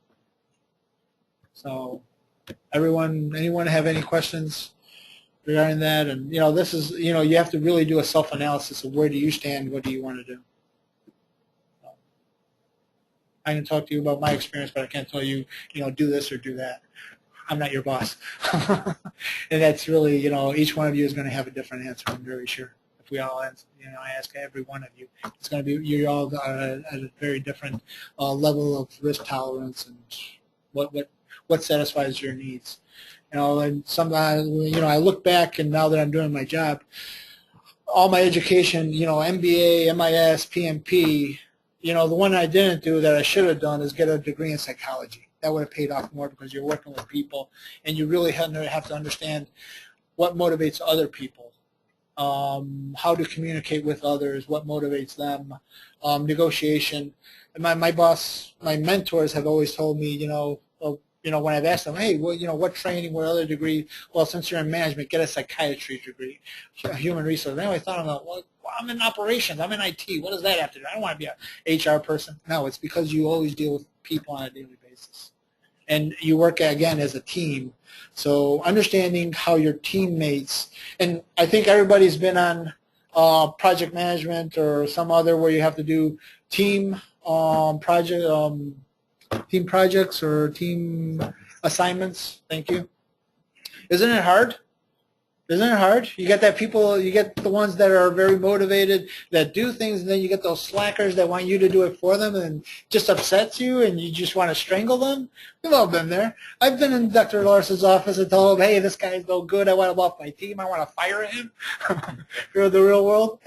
S3: So, anyone have any questions regarding that? And this is you have to really do a self-analysis of where do you stand, what do you want to do. I can talk to you about my experience, but I can't tell you, do this or do that. I'm not your boss. And that's really, each one of you is going to have a different answer, I'm very sure. If we all answer, I ask every one of you, it's going to be, you're all at a very different level of risk tolerance and what satisfies your needs. And sometimes, I look back, and now that I'm doing my job, all my education, MBA, MIS, PMP, the one I didn't do that I should have done is get a degree in psychology. That would have paid off more because you're working with people, and you really have to understand what motivates other people, how to communicate with others, what motivates them, negotiation. And my boss, my mentors have always told me, when I've asked them, hey, what training, what other degree? Well, since you're in management, get a psychiatry degree, human resources. I always thought about, well, I'm in operations, I'm in IT. What does that have to do? I don't want to be an HR person. No, it's because you always deal with people on a daily basis. And you work, again, as a team. So understanding how your teammates, and I think everybody's been on project management or some other where you have to do team projects or team assignments. Thank you. Isn't it hard? Isn't it hard? You get you get the ones that are very motivated, that do things, and then you get those slackers that want you to do it for them and just upsets you, and you just want to strangle them. We've all been there. I've been in Dr. Larson's office and told him, hey, this guy's no good. I want him off my team. I want to fire him. For the real world.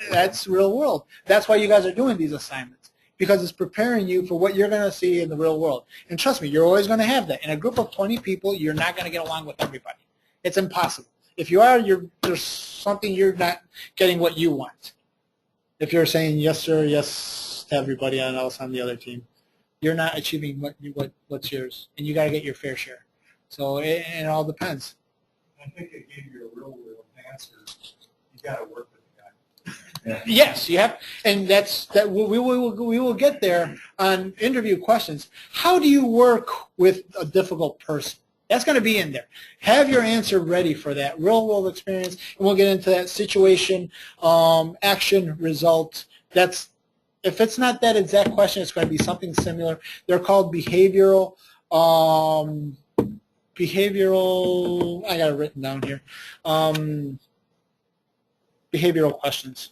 S3: That's real world. That's why you guys are doing these assignments, because it's preparing you for what you're going to see in the real world. And trust me, you're always going to have that. In a group of 20 people, you're not going to get along with everybody. It's impossible. If you are, there's something you're not getting what you want. If you're saying yes, sir, yes to everybody else on the other team, you're not achieving what's yours, and you got to get your fair share. So it all depends.
S5: I think it gave you a real world thing answer, you got to work with the guy.
S3: Yes, you have, and we will get there on interview questions. How do you work with a difficult person? That's going to be in there. Have your answer ready for that real world experience, and we'll get into that situation, action, result. That's, if it's not that exact question, it's going to be something similar. They're called behavioral. I got it written down here. Behavioral questions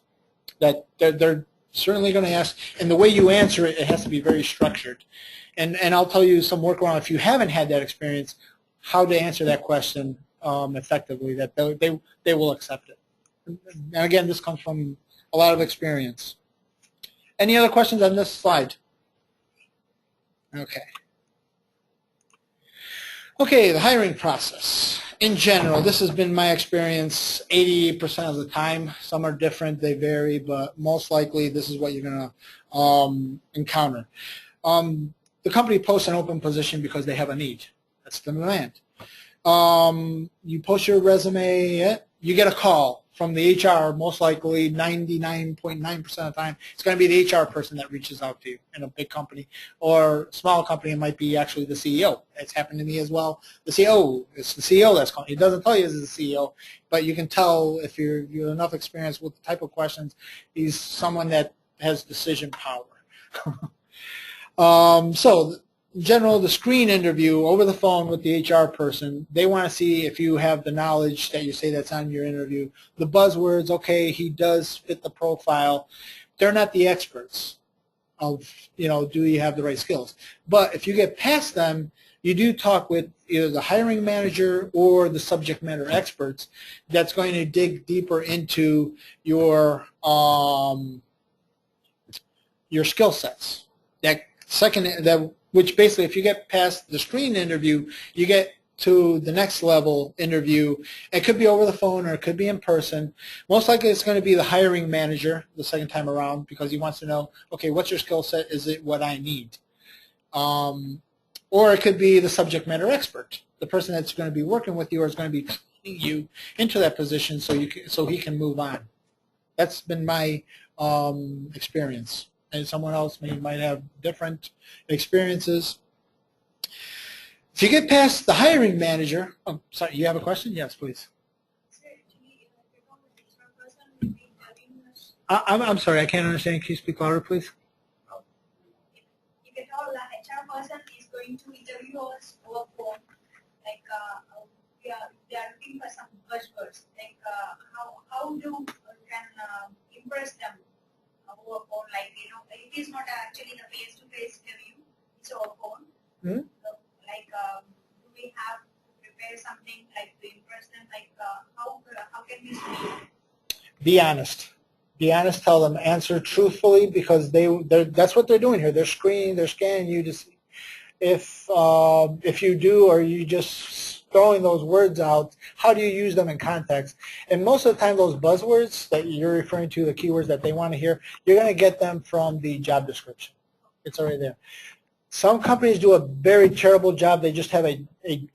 S3: that they're certainly going to ask, and the way you answer it, it has to be very structured. And I'll tell you some workaround if you haven't had that experience, how to answer that question effectively, that they will accept it. And again, this comes from a lot of experience. Any other questions on this slide? Okay. Okay, the hiring process. In general, this has been my experience 80% of the time. Some are different, they vary, but most likely this is what you're going to encounter. The company posts an open position because they have a need. That's the demand. You post your resume, you get a call from the HR, most likely 99.9% of the time. It's going to be the HR person that reaches out to you in a big company. Or a small company, it might be actually the CEO. It's happened to me as well. The CEO, it's the CEO that's calling. He doesn't tell you it's the CEO, but you can tell if you're enough experience with the type of questions, he's someone that has decision power. So in general, the screen interview over the phone with the HR person, they want to see if you have the knowledge that you say that's on your interview. The buzzwords, okay, he does fit the profile. They're not the experts of, do you have the right skills? But if you get past them, you do talk with either the hiring manager or the subject matter experts that's going to dig deeper into your skill sets. Which basically, if you get past the screen interview, you get to the next level interview. It could be over the phone or it could be in person. Most likely it's going to be the hiring manager the second time around because he wants to know, okay, what's your skill set? Is it what I need? Or it could be the subject matter expert, the person that's going to be working with you or is going to be training you into that position so he can move on. That's been my experience. And someone else might have different experiences. If you get past the hiring manager, oh, sorry, you have a question? Yes, please. I'm sorry, I can't understand. Can you speak louder, please?
S6: If at all the HR person is going to interview us over phone, like they are looking for some buzzwords, like how you can impress them over phone, like it is not actually a face-to-face interview, it's over phone. Mm-hmm. So, like do we have to prepare something like to impress them, like how can we speak?
S3: Be honest. Be honest, tell them, answer truthfully because that's what they're doing here. They're screening, they're scanning you to see if you do or you just throwing those words out, how do you use them in context? And most of the time those buzzwords that you're referring to, the keywords that they want to hear, you're going to get them from the job description. It's already there. Some companies do a very terrible job. They just have a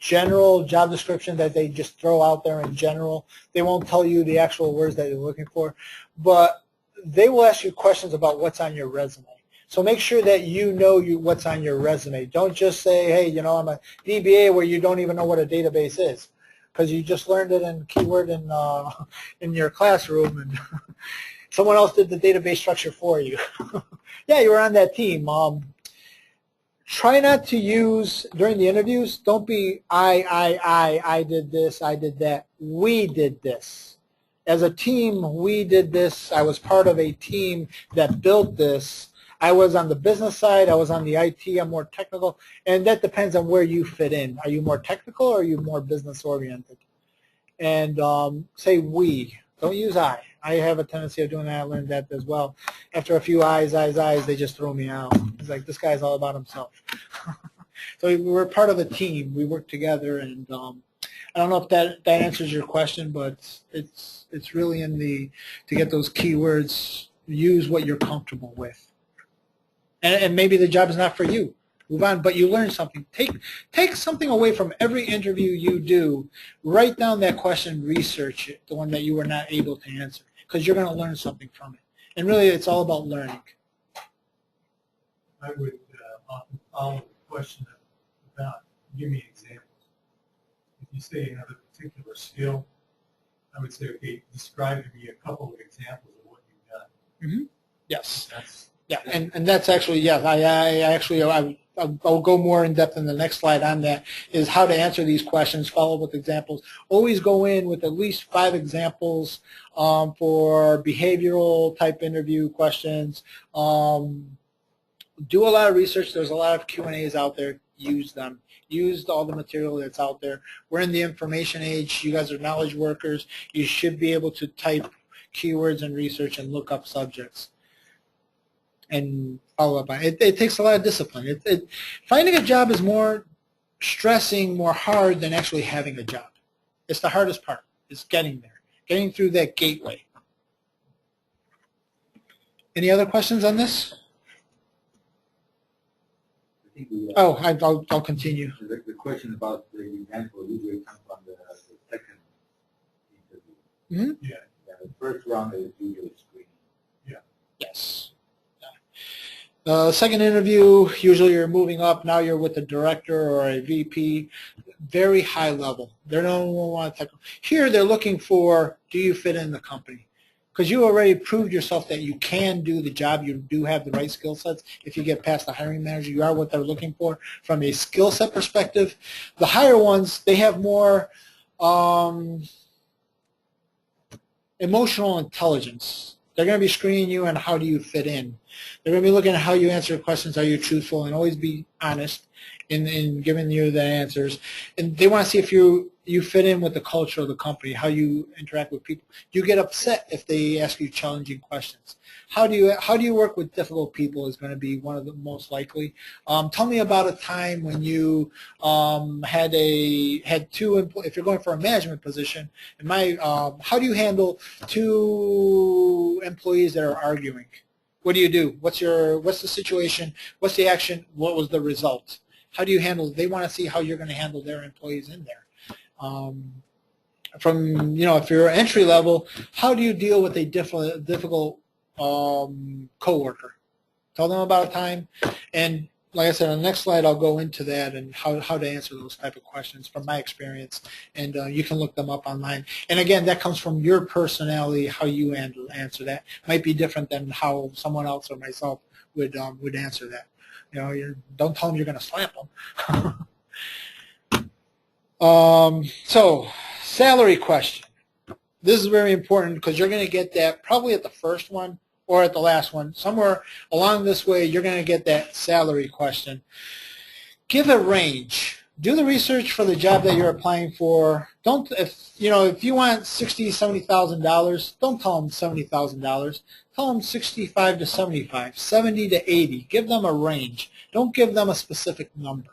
S3: general job description that they just throw out there in general. They won't tell you the actual words that you're looking for, but they will ask you questions about what's on your resume. So make sure that you know what's on your resume. Don't just say, hey, I'm a DBA where you don't even know what a database is because you just learned it in keyword in your classroom and someone else did the database structure for you. Yeah, you were on that team. Try not to use, during the interviews, don't be I did this, I did that. We did this. As a team, we did this. I was part of a team that built this. I was on the business side. I was on the IT. I'm more technical. And that depends on where you fit in. Are you more technical or are you more business-oriented? And say we. Don't use I. I have a tendency of doing that. I learned that as well. After a few eyes, they just throw me out. It's like, this guy's all about himself. So we're part of a team. We work together. And I don't know if that answers your question, but it's really to get those keywords, use what you're comfortable with. And maybe the job is not for you. move on. But you learn something. Take something away from every interview you do. Write down that question, research it, the one that you were not able to answer, because you're going to learn something from it. And really, it's all about learning.
S5: I would often follow the question about, give me examples. If you say you have a particular skill, I would say, okay, describe to me a couple of examples of what you've done.
S3: Mm-hmm. Yes.
S5: That's,
S3: yeah, and that's actually, yeah, I'll go more in depth in the next slide on that, is how to answer these questions, follow with examples. Always go in with at least 5 examples for behavioral type interview questions. Do a lot of research. There's a lot of Q&As out there. Use them. Use all the material that's out there. We're in the information age. You guys are knowledge workers. You should be able to type keywords and research and look up subjects and follow up on it. It takes a lot of discipline. Finding a job is more stressing, more hard than actually having a job. It's the hardest part, is getting there, getting through that gateway. Any other questions on this? I'll continue.
S1: The question about the example usually comes from the second interview.
S3: Mm-hmm.
S5: yeah.
S1: The first round is usually screening.
S3: Yes. Second interview, usually you're moving up. Now you're with a director or a VP, very high level. They don't want to. Here they're looking for, do you fit in the company? Because you already proved yourself that you can do the job. You do have the right skill sets. If you get past the hiring manager, you are what they're looking for from a skill set perspective. The higher ones, they have more emotional intelligence. They're going to be screening you on how do you fit in. They're going to be looking at how you answer questions, are you truthful, and always be honest in giving you the answers. And they want to see if you fit in with the culture of the company, how you interact with people. You get upset if they ask you challenging questions. How do you work with difficult people is going to be one of the most likely. Tell me about a time when you had two, if you're going for a management position, how do you handle 2 employees that are arguing? What do you do? What's the situation? What's the action? What was the result? How do you handle it? They want to see how you're going to handle their employees in there. If you're entry level, how do you deal with a difficult coworker? Tell them about a time, and like I said, on the next slide, I'll go into that and how to answer those type of questions from my experience, and you can look them up online. And again, that comes from your personality, how you answer that. Might be different than how someone else or myself would answer that. Don't tell them you're going to slap them. So, salary question. This is very important because you're going to get that probably at the first one or at the last one. Somewhere along this way, you're going to get that salary question. Give a range. Do the research for the job that you're applying for. If you want $60,000, $70,000, don't tell them $70,000. Tell them 65 to 75, 70 to 80. Give them a range. Don't give them a specific number,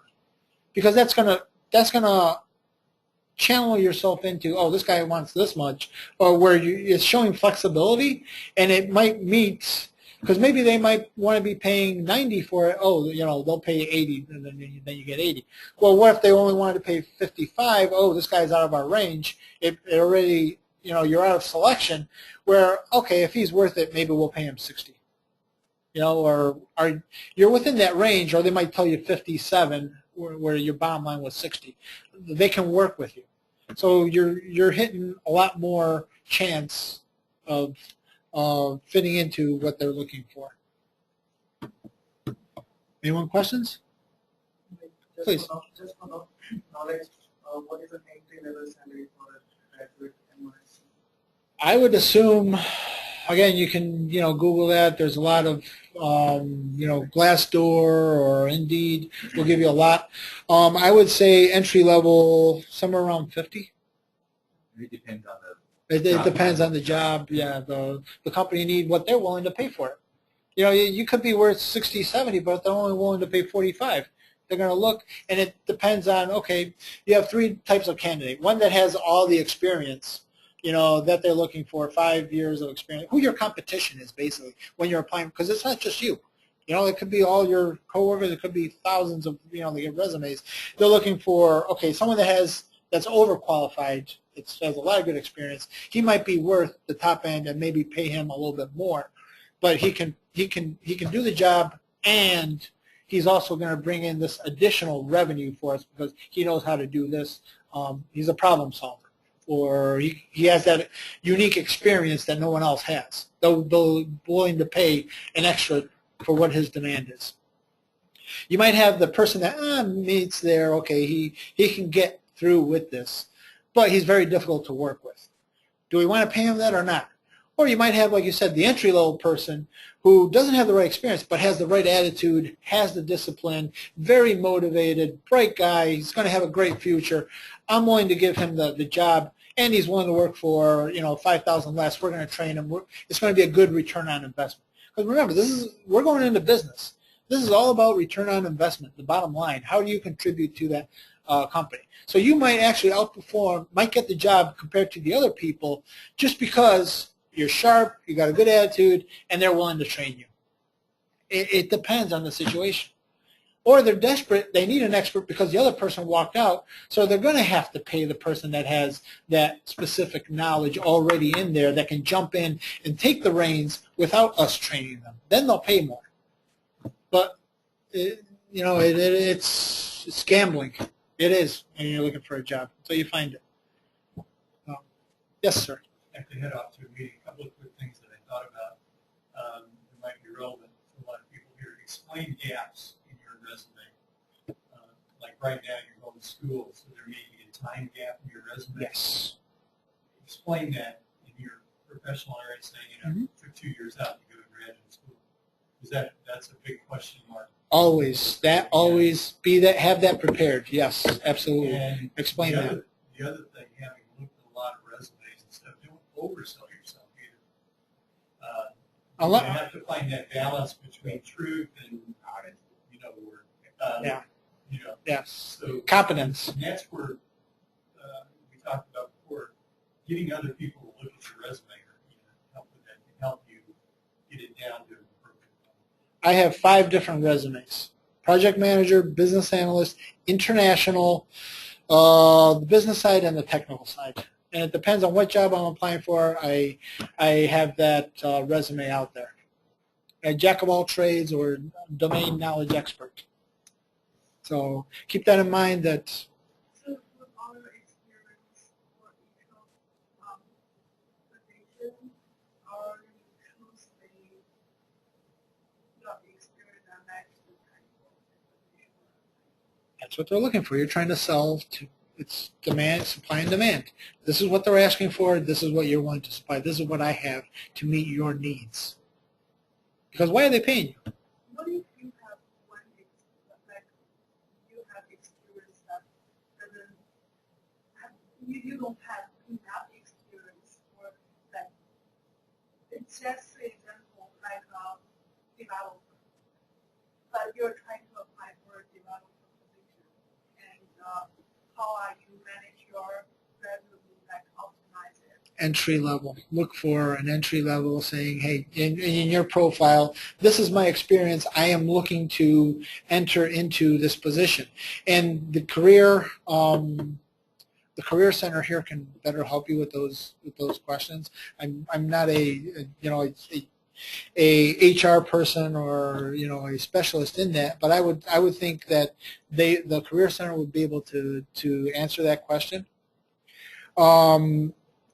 S3: because that's gonna channel yourself into, oh, this guy wants this much, or where it's showing flexibility, and it might meet, because maybe they might want to be paying 90 for it. Oh, they'll pay 80, and then you get 80. Well, what if they only wanted to pay 55? Oh, this guy's out of our range. It already, you're out of selection. Where, okay, if he's worth it, maybe we'll pay him 60. Or you're within that range, or they might tell you 57, where your bottom line was 60. They can work with you. So you're hitting a lot more chance of fitting into what they're looking for. Anyone questions? Please.
S2: Just for knowledge, what is the entry-level salary for a graduate NYC?
S3: I would assume, again, you can Google that. There's a lot of Glassdoor or Indeed will give you a lot. I would say entry level somewhere around 50.
S1: It depends on
S3: It depends on the job. Yeah, the company need what they're willing to pay for it. You could be worth 60, 70, but they're only willing to pay 45. They're going to look, and it depends on, okay, you have 3 types of candidate. One that has all the experience, that they're looking for, 5 years of experience, who your competition is basically when you're applying, because it's not just you. You know, it could be all your coworkers. It could be thousands of, you know, they get resumes. They're looking for, okay, someone that's overqualified, has a lot of good experience. He might be worth the top end and maybe pay him a little bit more, but he can do the job, and he's also going to bring in this additional revenue for us because he knows how to do this. He's a problem solver, or he has that unique experience that no one else has. They're willing to pay an extra for what his demand is. You might have the person that meets there, okay, he can get through with this, but he's very difficult to work with. Do we want to pay him that or not? Or you might have, like you said, the entry-level person who doesn't have the right experience but has the right attitude, has the discipline, very motivated, bright guy, he's going to have a great future. I'm willing to give him the job, and he's willing to work for, you know, $5,000 less. We're going to train him. It's going to be a good return on investment. Because remember, we're going into business. This is all about return on investment, the bottom line. How do you contribute to that company? So you might actually outperform, might get the job compared to the other people just because you're sharp, you got a good attitude, and they're willing to train you. It depends on the situation. Or they're desperate, they need an expert because the other person walked out, so they're going to have to pay the person that has that specific knowledge already in there that can jump in and take the reins without us training them. Then they'll pay more. But, you know, it's gambling. It is when you're looking for a job until you find it. Yes, sir.
S5: I have to head off to a meeting. A couple of quick things that I thought about that might be relevant to a lot of people here. Explain gaps in your resume. Like right now you're going to school, so there may be a time gap in your resume.
S3: Yes.
S5: Explain that in your professional area, saying, you know, took 2 years out to go to graduate school. Because that's a big question mark.
S3: Always. Have that prepared. Yes, absolutely.
S5: And
S3: explain that.
S5: The other thing, having looked at a lot of resumes and stuff, don't oversell yourself either. You have to find that balance between truth and, you know, you know.
S3: Yes.
S5: So
S3: competence.
S5: And that's where we talked about before, getting other people to look at your resume or help with that can help you get it down to an appropriate level.
S3: I have 5 different resumes: project manager, business analyst, international, the business side, and the technical side. And it depends on what job I'm applying for. I have that resume out there. A jack of all trades or domain knowledge expert. So keep that in mind. That
S6: So with all your experience for each position, or you choose the job experience that matches the type of position?
S3: that's what they're looking for. You're trying to solve to it's demand, supply and demand. This is what they're asking for. This is what you're wanting to supply. This is what I have to meet your needs. Because why are they paying you?
S6: What if you have one like you have experience that doesn't have, you don't have enough experience for that? It's just for example like a developer, but you're trying to apply for a developer position, and how are you manage your revenue, like optimize it?
S3: Entry level. Look for an entry level saying, hey, in your profile, this is my experience. I am looking to enter into this position. And the career center here can better help you with those questions. I'm not a HR person or a specialist in that, but I would think that the career center would be able to answer that question.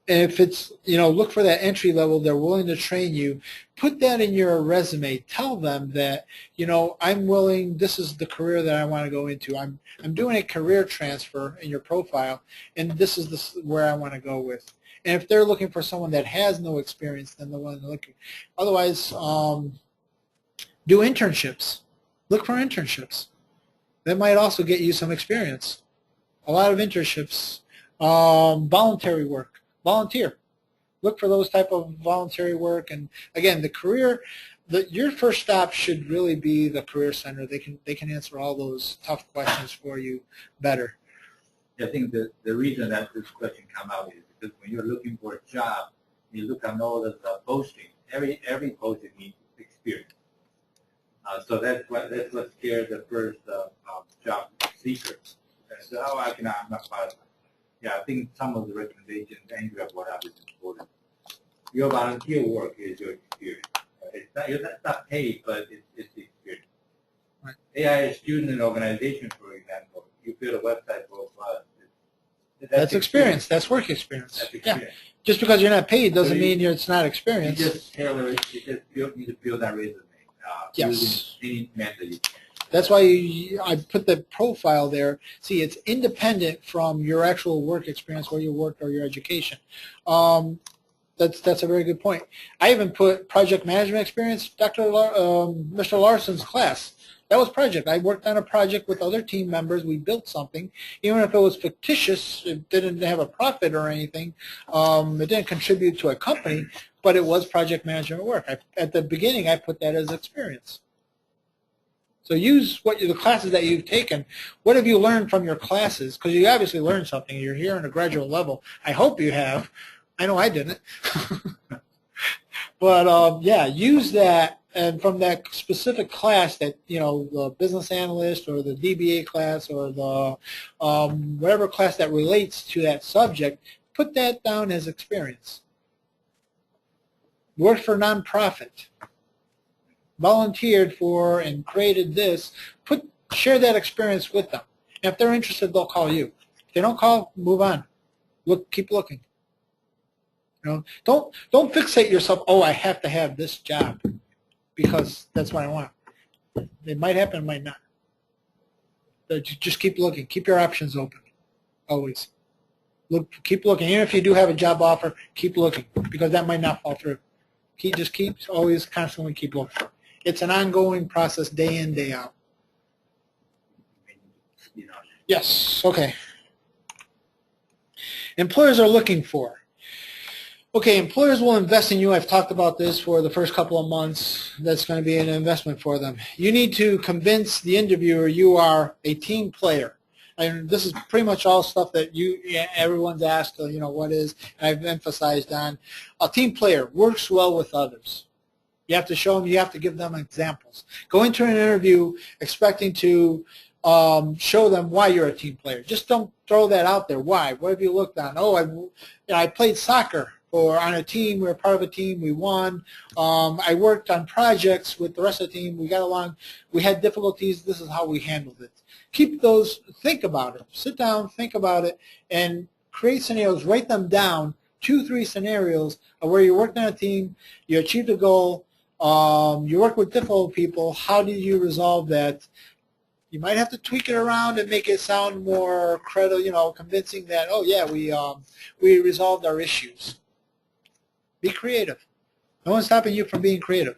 S3: If it's look for that entry level, they're willing to train you. Put that in your resume. Tell them that I'm willing. This is the career that I want to go into. I'm doing a career transfer in your profile, and this is where I want to go with. And if they're looking for someone that has no experience, then they're willing to look. Otherwise, do internships. Look for internships. That might also get you some experience. A lot of internships. Voluntary work. Volunteer. Look for those type of voluntary work. And again, the career, your first stop should really be the career center. They can answer all those tough questions for you better.
S1: I think the reason that this question come out is because when you're looking for a job, you look at all the posting. Every posting needs experience. So that's what scares the first job seekers. So I cannot, I'm not part of it. Yeah, I think some of the recommendations Andrea brought up is important. Your volunteer work is your experience. It's not paid, but it's the experience.
S3: Right.
S1: AIS student and organization, for example, you build a website for us.
S3: That's experience. That's work experience.
S1: That's
S3: Yeah.
S1: experience.
S3: Just because you're not paid doesn't
S1: So
S3: mean it's not
S1: You
S3: experience.
S1: just tailor it. You just need to build that resume.
S3: Yes.
S1: Using any method you can.
S3: That's why I put the profile there. See, it's independent from your actual work experience, where you worked, or your education. That's a very good point. I even put project management experience. Mr. Larson's class, that was project. I worked on a project with other team members. We built something, even if it was fictitious. It didn't have a profit or anything. It didn't contribute to a company, but it was project management work. At the beginning, I put that as experience. So use the classes that you've taken. What have you learned from your classes? Because you obviously learned something. You're here on a graduate level. I hope you have. I know I didn't. But yeah, use that, and from that specific class, that the business analyst or the DBA class or the whatever class that relates to that subject, put that down as experience. Worked for nonprofit. Volunteered for and created this. Share that experience with them. And if they're interested, they'll call you. If they don't call, move on. Keep looking. Don't fixate yourself. Oh, I have to have this job because that's what I want. It might happen, it might not. But just keep looking. Keep your options open. Always. Keep looking. Even if you do have a job offer, keep looking, because that might not fall through. Always constantly keep looking. It's an ongoing process, day in, day out. Yes. Okay. Employers are looking for. Okay, employers will invest in you. I've talked about this for the first couple of months. That's going to be an investment for them. You need to convince the interviewer you are a team player. And this is pretty much all stuff that everyone's asked, what is, and I've emphasized on. A team player works well with others. You have to show them, you have to give them examples. Go into an interview expecting to show them why you're a team player. Just don't throw that out there. Why? What have you looked on? Oh, I played soccer. Or on a team, we were part of a team, we won. I worked on projects with the rest of the team, we got along, we had difficulties, this is how we handled it. Keep those, think about it. Sit down, think about it, and create scenarios, write them down, 2-3 scenarios of where you worked on a team, you achieved a goal, you worked with difficult people, how did you resolve that? You might have to tweak it around and make it sound more credible, convincing that, oh yeah, we resolved our issues. Be creative. No one's stopping you from being creative,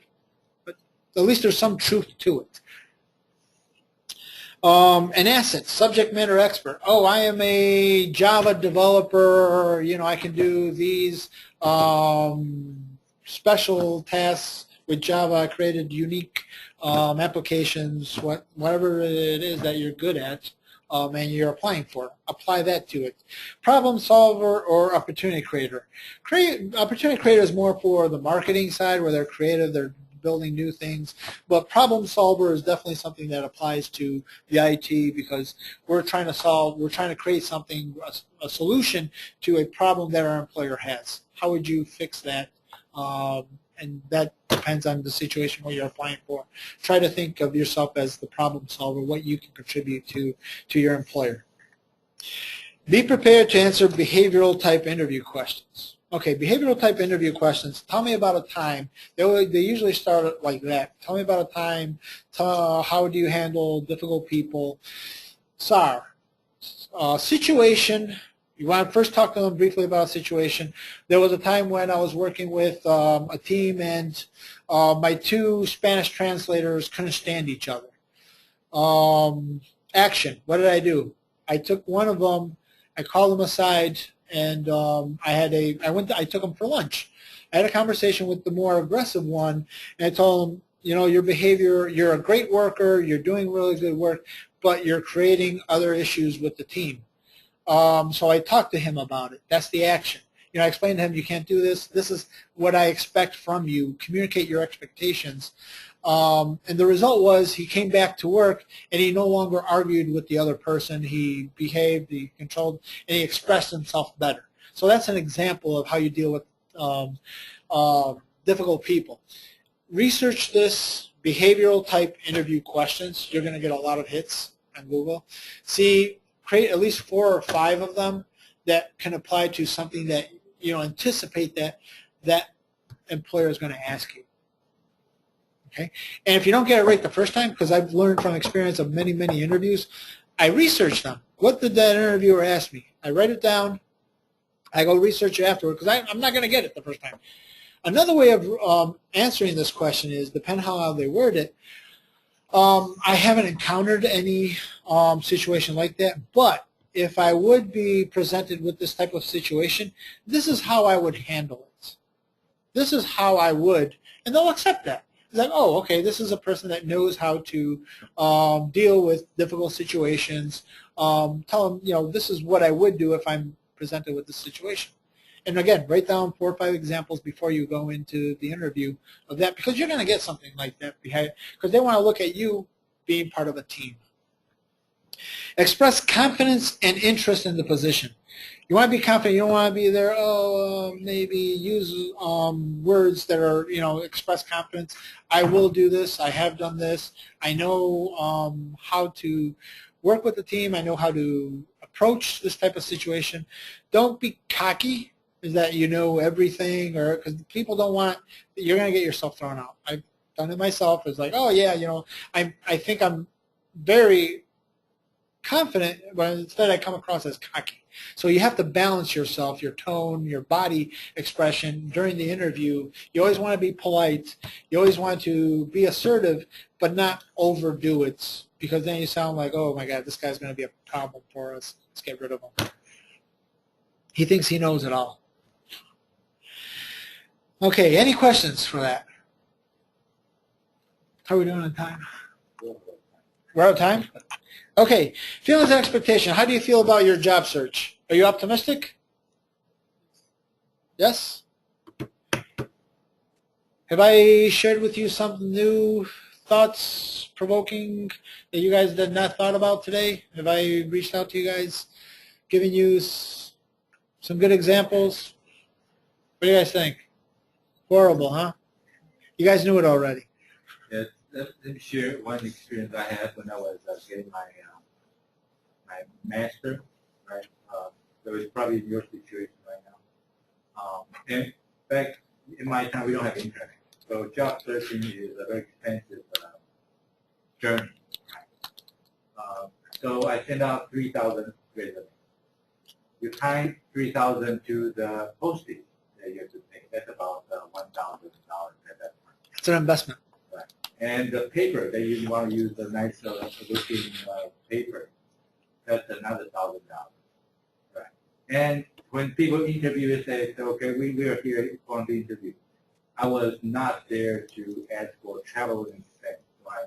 S3: but at least there's some truth to it. An asset, subject matter expert. Oh, I am a Java developer. I can do these special tasks with Java. I created unique applications, whatever it is that you're good at. And you're applying for. Apply that to it. Problem solver or opportunity creator. Opportunity creator is more for the marketing side, where they're creative, they're building new things. But problem solver is definitely something that applies to the IT, because we're trying to create something, a solution to a problem that our employer has. How would you fix that? And that depends on the situation what you're applying for. Try to think of yourself as the problem solver, what you can contribute to your employer. Be prepared to answer behavioral type interview questions. Okay, behavioral type interview questions. Tell me about a time. They usually start like that. Tell me about a time. How do you handle difficult people? SAR. Situation. You want to first talk to them briefly about a situation. There was a time when I was working with a team, and my 2 Spanish translators couldn't stand each other. Action. What did I do? I took one of them, I called them aside, and I took them for lunch. I had a conversation with the more aggressive one, and I told him, your behavior, you're a great worker, you're doing really good work, but you're creating other issues with the team. So I talked to him about it. That's the action. I explained to him, you can't do this. This is what I expect from you. Communicate your expectations. And the result was he came back to work and he no longer argued with the other person. He behaved, he controlled, and he expressed himself better. So that's an example of how you deal with difficult people. Research this behavioral type interview questions. You're going to get a lot of hits on Google. Create at least 4 or 5 of them that can apply to something that anticipate that employer is going to ask you. Okay, and if you don't get it right the first time, because I've learned from experience of many interviews, I research them. What did that interviewer ask me? I write it down. I go research it afterward because I'm not going to get it the first time. Another way of answering this question is, depending on how they word it, I haven't encountered any situation like that, but if I would be presented with this type of situation, this is how I would handle it. This is how I would, and they'll accept that. It's like, oh, okay, this is a person that knows how to deal with difficult situations. Tell them, this is what I would do if I'm presented with this situation. And again, write down 4 or 5 examples before you go into the interview of that, because you're going to get something like that behind, because they want to look at you being part of a team. Express confidence and interest in the position. You want to be confident. You don't want to be there, maybe use words that are, express confidence. I will do this. I have done this. I know how to work with the team. I know how to approach this type of situation. Don't be cocky, is that you know everything, or because people don't want, you're going to get yourself thrown out. I've done it myself. It's like, oh, yeah, I think I'm very confident, but instead I come across as cocky. So you have to balance yourself, your tone, your body expression during the interview. You always want to be polite. You always want to be assertive, but not overdo it, because then you sound like, oh, my God, this guy's going to be a problem for us. Let's get rid of him. He thinks he knows it all. Okay, any questions for that? How are we doing on time? We're out of time? Okay, feelings and expectation. How do you feel about your job search? Are you optimistic? Yes? Have I shared with you some new thoughts, provoking, that you guys did not thought about today? Have I reached out to you guys, given you some good examples? What do you guys think? Horrible, huh? You guys knew it already.
S1: Yes, let me share one experience I had when I was getting my my master. Right, so it's probably in your situation right now. And back in my time, we don't have internet, so job searching is a very expensive journey. Right? So I sent out 3,000 resumes. You time 3,000 to the postage that you have to pay. That's about $1,000 at that time.
S3: It's an investment.
S1: Right. And the paper that you want to use, the nice looking paper, that's another $1,000. Right. And when people interview, they say, okay, we are here on the interview. I was not there to ask for travel expense. So I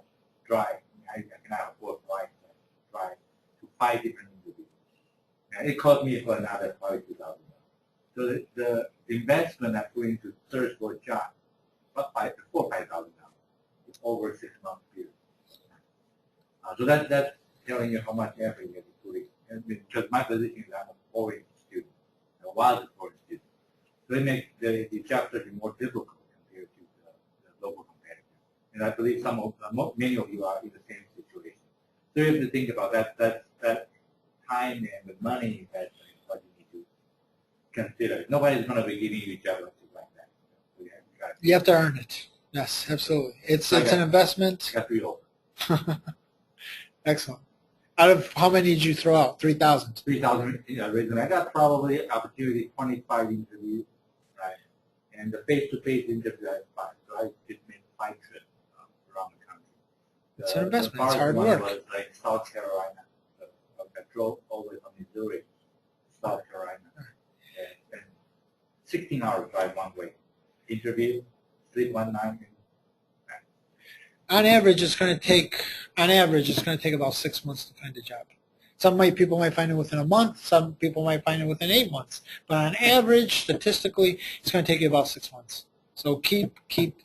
S1: drive. I cannot afford flights. I drive to 5 different interviews. And it cost me for another $42,000. So the investment I put into search for a job, about $4,000 or $5,000 over a 6 month period. So that's telling you how much effort you have to put in. Because my position is I'm a foreign student. I was a foreign student. So it makes the job search more difficult compared to the local competitors. And I believe many of you are in the same situation. So you have to think about that time and the money that what you need to consider. Nobody's going to be giving you a job like that. So
S3: you have to earn it. Yes, absolutely. It's an investment.
S1: Got 3 hope.
S3: Excellent. Out of how many did you throw out? 3,000.
S1: 3,000 resumes. I got probably opportunity 25 interviews, right? And the face-to-face interview I had 5. So I just made 5 trips around the country.
S3: It's an investment. It's hard work.
S1: Was like South Carolina. So I drove all the way from Missouri to South Carolina. And 16 hours drive one way. Interview, sleep one night.
S3: On average, it's going to take about 6 months to find a job. People might find it within a month. Some people might find it within 8 months. But on average, statistically, it's going to take you about 6 months. So keep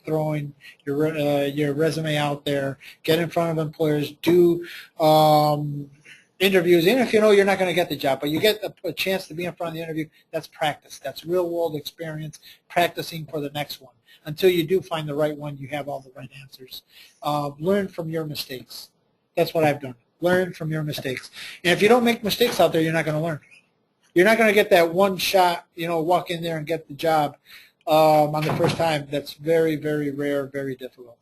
S3: throwing your resume out there. Get in front of employers. Do interviews. Even if you know you're not going to get the job, but you get a chance to be in front of the interview. That's practice. That's real world experience. Practicing for the next one. Until you do find the right one, you have all the right answers. Learn from your mistakes. That's what I've done. Learn from your mistakes. And if you don't make mistakes out there, you're not going to learn. You're not going to get that one shot, walk in there and get the job on the first time. That's very, very rare, very difficult.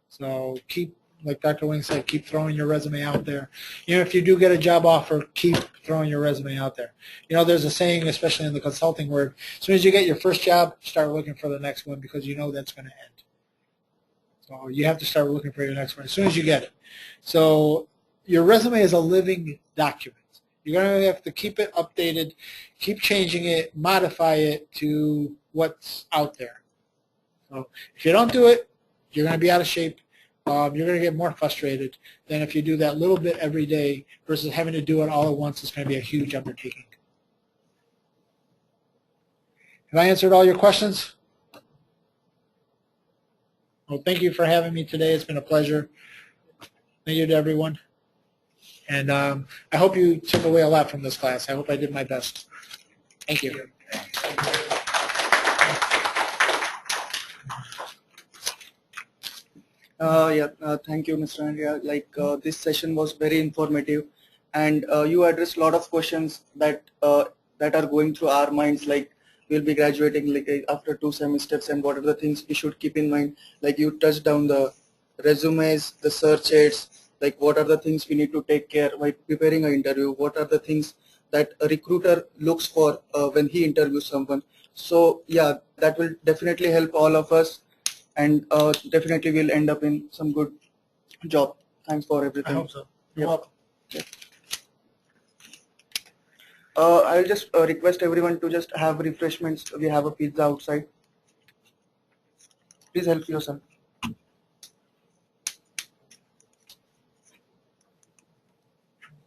S3: So keep, like Dr. Wing said, keep throwing your resume out there. If you do get a job offer, keep throwing your resume out there. There's a saying, especially in the consulting world, as soon as you get your first job, start looking for the next one because you know that's going to end. So you have to start looking for your next one as soon as you get it. So your resume is a living document. You're going to have to keep it updated, keep changing it, modify it to what's out there. So if you don't do it, you're going to be out of shape. You're going to get more frustrated than if you do that little bit every day versus having to do it all at once. It's going to be a huge undertaking. Have I answered all your questions? Well, thank you for having me today. It's been a pleasure. Thank you to everyone. And I hope you took away a lot from this class. I hope I did my best. Thank you.
S2: Thank you, Mr. Andrea. This session was very informative, and you addressed a lot of questions that that are going through our minds. Like we'll be graduating after 2 semesters, and what are the things we should keep in mind? Like you touched down the resumes, the search aids. Like what are the things we need to take care while preparing an interview? What are the things that a recruiter looks for when he interviews someone? So yeah, that will definitely help all of us, and definitely we'll end up in some good job. Thanks for everything.
S3: I hope so. You're welcome.
S2: I'll just request everyone to just have refreshments. We have a pizza outside. Please help yourself.